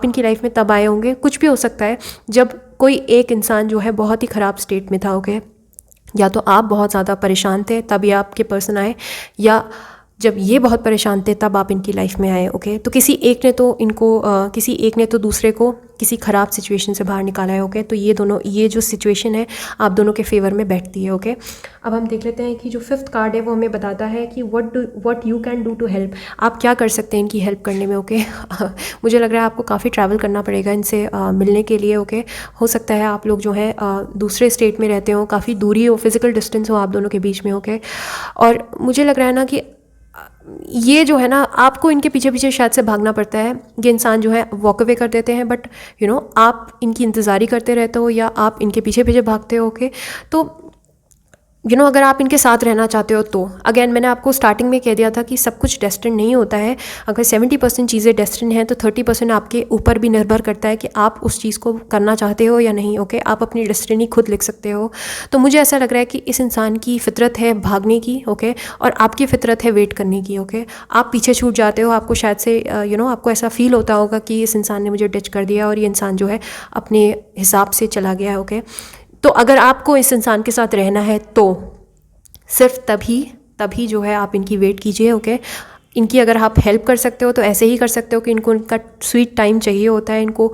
इनकी लाइफ में तब आए होंगे, कुछ भी हो सकता है। जब कोई एक इंसान जो है बहुत ही ख़राब स्टेट में था, ओके। या तो आप बहुत ज़्यादा परेशान थे तब ये आपके पर्सन आए, या जब ये बहुत परेशान थे तब आप इनकी लाइफ में आए, ओके। तो किसी एक ने तो दूसरे को किसी ख़राब सिचुएशन से बाहर निकाला है, ओके। तो ये जो सिचुएशन है आप दोनों के फेवर में बैठती है, ओके। अब हम देख लेते हैं कि जो 5th कार्ड है वो हमें बताता है कि what you can do to help, आप क्या कर सकते हैं इनकी हेल्प करने में, ओके। मुझे लग रहा है आपको काफ़ी ट्रैवल करना पड़ेगा इनसे मिलने के लिए, ओके। हो सकता है आप लोग जो है दूसरे स्टेट में रहते हो, काफ़ी दूरी हो, फिजिकल डिस्टेंस हो आप दोनों के बीच में, ओके। और मुझे लग रहा है ना कि ये जो है ना आपको इनके पीछे पीछे शायद से भागना पड़ता है। ये इंसान जो है वॉक अवे कर देते हैं, बट आप इनकी इंतज़ारी करते रहते हो, या आप इनके पीछे पीछे भागते हो, ओके। तो अगर आप इनके साथ रहना चाहते हो तो अगेन मैंने आपको स्टार्टिंग में कह दिया था कि सब कुछ डेस्टिन नहीं होता है। अगर 70% चीज़ें डेस्टिन हैं तो 30% आपके ऊपर भी निर्भर करता है कि आप उस चीज़ को करना चाहते हो या नहीं, ओके। आप अपनी डेस्टिनी खुद लिख सकते हो। तो मुझे ऐसा लग रहा है कि इस इंसान की फितरत है भागने की, ओके, और आपकी फितरत है वेट करने की, ओके। आप पीछे छूट जाते हो, आपको शायद से आपको ऐसा फील होता होगा कि इस इंसान ने मुझे डिच कर दिया और ये इंसान जो है अपने हिसाब से चला गया है, ओके। तो अगर आपको इस इंसान के साथ रहना है तो सिर्फ तभी जो है आप इनकी वेट कीजिए, ओके। इनकी अगर आप हेल्प कर सकते हो तो ऐसे ही कर सकते हो कि इनको इनका स्वीट टाइम चाहिए होता है, इनको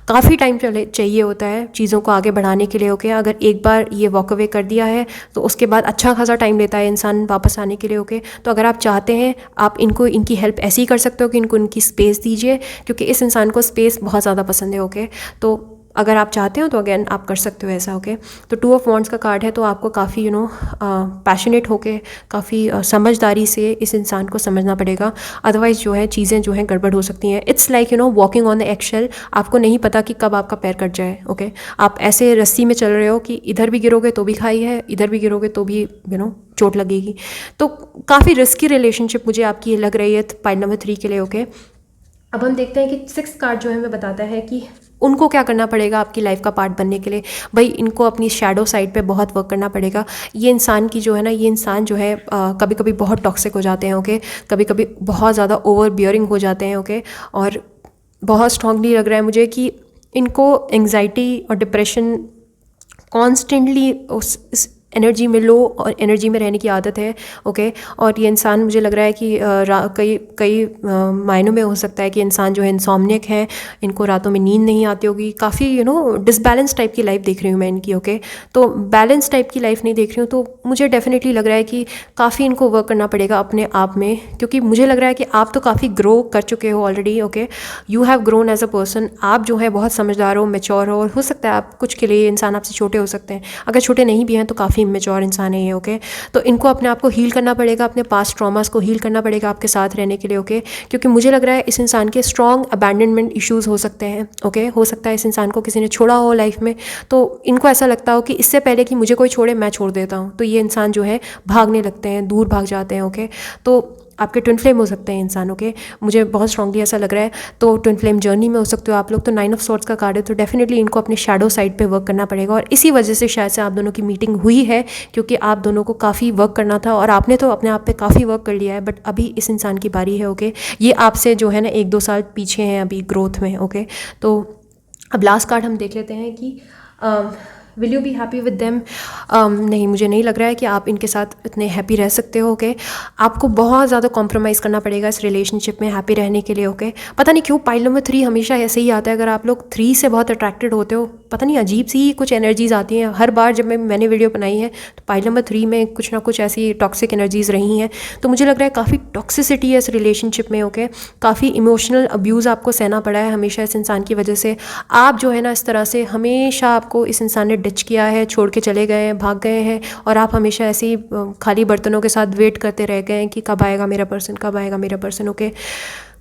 काफ़ी टाइम चाहिए होता है चीज़ों को आगे बढ़ाने के लिए। ओके, अगर एक बार ये वॉक अवे कर दिया है तो उसके बाद अच्छा खासा टाइम लेता है इंसान वापस आने के लिए। ओके, तो अगर आप चाहते हैं आप इनको इनकी हेल्प ऐसे ही कर सकते हो कि इनको इनकी स्पेस दीजिए, क्योंकि इस इंसान को स्पेस बहुत ज़्यादा पसंद है। ओके, तो अगर आप चाहते हो तो अगेन आप कर सकते हो ऐसा। ओके, तो 2 ऑफ वॉन्ड्स का कार्ड है, तो आपको काफ़ी पैशनेट होके काफ़ी समझदारी से इस इंसान को समझना पड़ेगा, अदरवाइज़ जो है चीज़ें जो हैं गड़बड़ हो सकती हैं। It's like walking on the eggshell, आपको नहीं पता कि कब आपका पैर कट जाए। ओके, आप ऐसे रस्सी में चल रहे हो कि इधर भी गिरोगे तो भी खाई है, इधर भी गिरोगे तो भी चोट लगेगी। तो काफ़ी रिस्की रिलेशनशिप मुझे आपकी ये लग रही है पाइल नंबर 3 के लिए। ओके, अब हम देखते हैं कि 6 कार्ड जो है हमें बताता है कि उनको क्या करना पड़ेगा आपकी लाइफ का पार्ट बनने के लिए। भाई इनको अपनी शैडो साइड पे बहुत वर्क करना पड़ेगा। ये इंसान की जो है ना, ये इंसान जो है कभी कभी बहुत टॉक्सिक हो जाते हैं। ओके, कभी कभी बहुत ज़्यादा ओवर बियरिंग हो जाते हैं। ओके, और बहुत स्ट्रांगली लग रहा है मुझे कि इनको एंग्जाइटी और डिप्रेशन कॉन्स्टेंटली उस एनर्जी में, लो और एनर्जी में रहने की आदत है। ओके, और ये इंसान मुझे लग रहा है कि कई कई मायनों में हो सकता है कि इंसान जो है इंसोम्निक है, इनको रातों में नींद नहीं आती होगी, काफ़ी डिसबैलेंस टाइप की लाइफ देख रही हूँ मैं इनकी। ओके, तो बैलेंस टाइप की लाइफ नहीं देख रही हूँ, तो मुझे डेफिनेटली लग रहा है कि काफ़ी इनको वर्क करना पड़ेगा अपने आप में, क्योंकि मुझे लग रहा है कि आप तो काफ़ी ग्रो कर चुके हो already. Okay, you have grown as a person, आप जो है बहुत समझदार हो, मैच्योर हो, और हो सकता है आप कुछ के लिए इंसान आपसे छोटे हो सकते हैं, अगर छोटे नहीं भी हैं तो काफ़ी इमेच्योर इंसान है ये। ओके, तो इनको अपने आप को हील करना पड़ेगा, अपने पास्ट ट्रॉमास को हील करना पड़ेगा आपके साथ रहने के लिए। ओके, क्योंकि मुझे लग रहा है इस इंसान के स्ट्रॉन्ग अबैंडनमेंट इश्यूज़ हो सकते हैं। ओके, हो सकता है इस इंसान को किसी ने छोड़ा हो लाइफ में, तो इनको ऐसा लगता हो कि इससे पहले कि मुझे कोई छोड़े मैं छोड़ देता हूँ, तो ये इंसान जो है भागने लगते हैं, दूर भाग जाते हैं। ओके, तो आपके ट्विन फ्लेम हो सकते हैं इंसानों के, मुझे बहुत स्ट्रांगली ऐसा लग रहा है। तो ट्विन फ्लेम जर्नी में हो सकते हो आप लोग। तो 9 ऑफ सॉर्ड्स का कार्ड है, तो डेफिनेटली इनको अपने शैडो साइड पे वर्क करना पड़ेगा, और इसी वजह से शायद से आप दोनों की मीटिंग हुई है, क्योंकि आप दोनों को काफ़ी वर्क करना था और आपने तो अपने आप पे काफ़ी वर्क कर लिया है, बट अभी इस इंसान की बारी है। ओके, ये आपसे जो है ना 1-2 साल पीछे हैं अभी ग्रोथ में। ओके, तो अब लास्ट कार्ड हम देख लेते हैं कि will you be happy with them. नहीं, मुझे नहीं लग रहा है कि आप इनके साथ इतने हैप्पी रह सकते हो। ओके, आपको बहुत ज़्यादा कॉम्प्रोमाइज़ करना पड़ेगा इस रिलेशनशिप में हैप्पी रहने के लिए। ओके, पता नहीं क्यों पाइल नंबर 3 हमेशा ऐसे ही आता है। अगर आप लोग 3 से बहुत अट्रैक्टेड होते हो, पता नहीं अजीब सी कुछ एनर्जीज आती हैं हर बार जब मैंने वीडियो बनाई है, तो पाइल नंबर 3 में कुछ ना कुछ ऐसी टॉक्सिक एनर्जीज रही हैं। तो मुझे लग रहा है काफ़ी टॉक्सिसिटी है इस रिलेशनशिप में। ओके, काफ़ी इमोशनल अब्यूज़ आपको सहना पड़ा है हमेशा इस इंसान की वजह से। आप जो है ना इस तरह से हमेशा आपको इस इंसान ने डिच किया है, छोड़ के चले गए हैं, भाग गए हैं, और आप हमेशा ऐसे ही खाली बर्तनों के साथ वेट करते रह गए हैं कि कब आएगा मेरा पर्सन, कब आएगा मेरा पर्सन। ओके,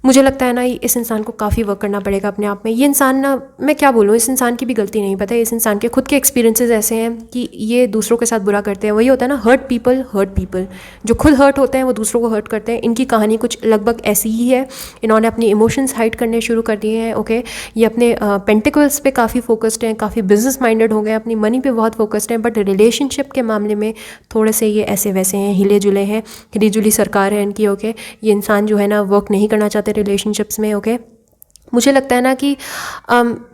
मुझे लगता है ना इस इंसान को काफ़ी वर्क करना पड़ेगा अपने आप में। ये इंसान ना, मैं क्या बोलूँ, इस इंसान की भी गलती नहीं, पता है इस इंसान के खुद के एक्सपीरियंसेस ऐसे हैं कि ये दूसरों के साथ बुरा करते हैं। वही होता है ना, हर्ट पीपल, जो खुद हर्ट होते हैं वो दूसरों को हर्ट करते हैं। इनकी कहानी कुछ लगभग ऐसी ही है। इन्होंने अपनी इमोशंस हाइड करने शुरू कर दिए हैं। ओके, ये अपने पेंटिकल्स पे काफ़ी फोकस्ड हैं, काफ़ी बिजनेस माइंडेड हो गए, अपनी मनी पे बहुत फोकस्ड हैं, बट रिलेशनशिप के मामले में थोड़े से ये ऐसे वैसे हैं, हिले जुले हैं, हिली जुली सरकार है इनकी। ओके, ये इंसान जो है ना वर्क नहीं करना चाहते रिलेशनशिप्स में। ओके, मुझे लगता है ना कि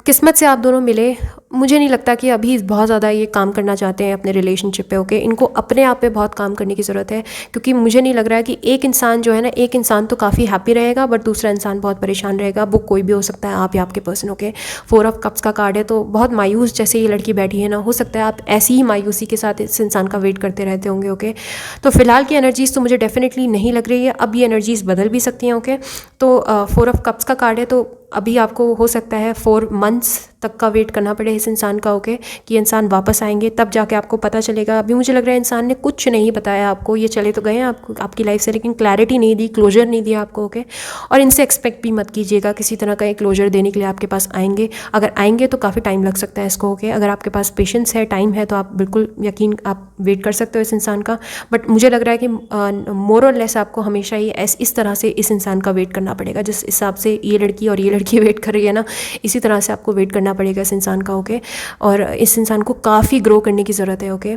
किस्मत से आप दोनों मिले। मुझे नहीं लगता कि अभी बहुत ज़्यादा ये काम करना चाहते हैं अपने रिलेशनशिप पे। ओके, इनको अपने आप पे बहुत काम करने की ज़रूरत है, क्योंकि मुझे नहीं लग रहा है कि एक इंसान जो है ना, एक इंसान तो काफ़ी हैप्पी रहेगा बट दूसरा इंसान बहुत परेशान रहेगा। वो कोई भी हो सकता है, आप या आपके पर्सन। ओके, 4 ऑफ कप्स का कार्ड है, तो बहुत मायूस जैसे ये लड़की बैठी है ना, हो सकता है आप ऐसी ही मायूसी के साथ इस इंसान का वेट करते रहते होंगे। ओके, तो फिलहाल की एनर्जीज़ तो मुझे डेफिनेटली नहीं लग रही है, अब ये एनर्जीज़ बदल भी सकती हैं। ओके, तो 4 ऑफ कप्स का कार्ड है, तो अभी आपको हो सकता है 4 मंथ्स तक का वेट करना पड़े इस इंसान का। ओके, कि इंसान वापस आएंगे तब जाके आपको पता चलेगा। अभी मुझे लग रहा है इंसान ने कुछ नहीं बताया आपको, ये चले तो गए हैं आपको आपकी लाइफ से, लेकिन क्लैरिटी नहीं दी, क्लोजर नहीं दिया आपको। ओके, और इनसे एक्सपेक्ट भी मत कीजिएगा किसी तरह का एक क्लोजर देने के लिए आपके पास आएंगे। अगर आएंगे तो काफ़ी टाइम लग सकता है इसको। ओके, अगर आपके पास पेशेंस है, टाइम है, तो आप बिल्कुल यकीन आप वेट कर सकते हो इस इंसान का। बट मुझे लग रहा है कि मोर और लेस आपको हमेशा ही इस तरह से इस इंसान का वेट करना पड़ेगा, जिस हिसाब से ये लड़की और ये लड़की वेट कर रही है ना, इसी तरह से आपको वेट करना पड़ेगा इस इंसान का। ओके, और इस इंसान को काफ़ी ग्रो करने की ज़रूरत है। ओके,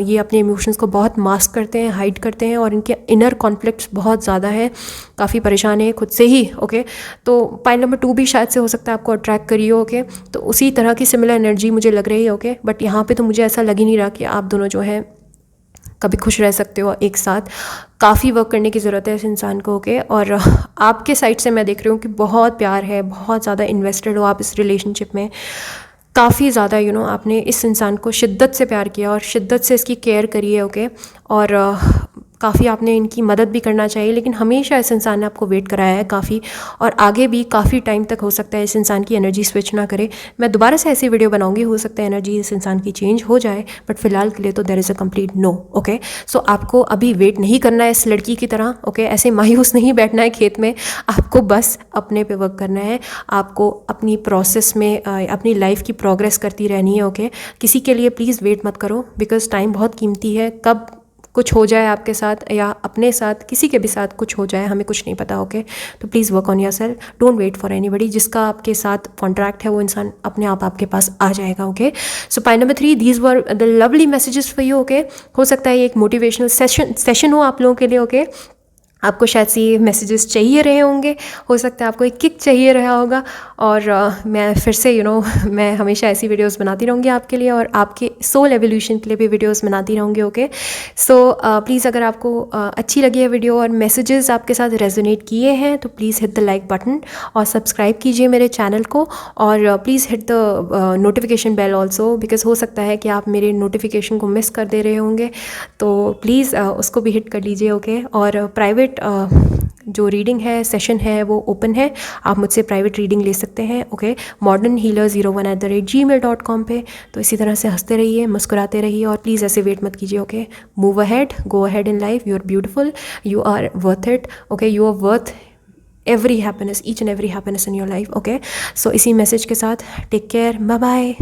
ये अपने इमोशंस को बहुत मास्क करते हैं, हाइड करते हैं, और इनके इनर कॉन्फ्लिक्ट्स बहुत ज़्यादा है, काफ़ी परेशान है खुद से ही। ओके, तो पाइल नंबर 2 भी शायद से हो सकता है आपको अट्रैक्ट करिए। ओके, तो उसी तरह की सिमिलर एनर्जी मुझे लग रही है। ओके, बट यहाँ पे तो मुझे ऐसा लग ही नहीं रहा कि आप दोनों जो है कभी खुश रह सकते हो एक साथ। काफ़ी वर्क करने की ज़रूरत है इस इंसान को, ओके। और आपके साइड से मैं देख रही हूँ कि बहुत प्यार है, बहुत ज़्यादा इन्वेस्टेड हो आप इस रिलेशनशिप में, काफ़ी ज़्यादा आपने इस इंसान को शिद्दत से प्यार किया और शिद्दत से इसकी केयर करी है, ओके। और काफ़ी आपने इनकी मदद भी करना चाहिए, लेकिन हमेशा इस इंसान ने आपको वेट कराया है काफ़ी, और आगे भी काफ़ी टाइम तक हो सकता है इस इंसान की एनर्जी स्विच ना करे। मैं दोबारा से ऐसी वीडियो बनाऊंगी, हो सकता है एनर्जी इस इंसान की चेंज हो जाए, बट फिलहाल के लिए तो there is a complete no, okay. So आपको अभी वेट नहीं करना है इस लड़की की तरह, ओके। ऐसे मायूस नहीं बैठना है खेत में, आपको बस अपने पे वर्क करना है, आपको अपनी प्रोसेस में अपनी लाइफ की प्रोग्रेस करती रहनी है, ओके। किसी के लिए प्लीज़ वेट मत करो, बिकॉज टाइम बहुत कीमती है, कब कुछ हो जाए आपके साथ या अपने साथ, किसी के भी साथ कुछ हो जाए, हमें कुछ नहीं पता, ओके। तो please work on yourself, don't wait for anybody. जिसका आपके साथ कॉन्ट्रैक्ट है वो इंसान अपने आप आपके पास आ जाएगा, okay. So point number 3, these were the lovely messages for you, okay. हो सकता है ये एक मोटिवेशनल सेशन हो आप लोगों के लिए, ओके। आपको शायद से ये मैसेजेस चाहिए रहे होंगे, हो सकता है आपको एक किक चाहिए रहा होगा, और मैं फिर से मैं हमेशा ऐसी वीडियोस बनाती रहूँगी आपके लिए, और आपके सोल एवोल्यूशन के लिए भी वीडियोस बनाती रहूँगी, ओके। सो प्लीज़ अगर आपको अच्छी लगी है वीडियो और मैसेजेस आपके साथ रेजोनेट किए हैं, तो please hit the like button और सब्सक्राइब कीजिए मेरे चैनल को, और please hit the notification bell also, because हो सकता है कि आप मेरे नोटिफिकेशन को मिस कर दे रहे होंगे, तो प्लीज़ उसको भी हिट कर लीजिए, ओके। और प्राइवेट जो रीडिंग है, सेशन है, वो ओपन है, आप मुझसे प्राइवेट रीडिंग ले सकते हैं, ओके। modernhealer01@gmail.com पे। तो इसी तरह से हंसते रहिए, मुस्कुराते रहिए, और प्लीज़ ऐसे वेट मत कीजिए, okay. Move ahead, go ahead in life, you are beautiful, you are worth it, okay. You are worth every happiness, each and every happiness in your life, okay. So इसी message के साथ take care, bye bye.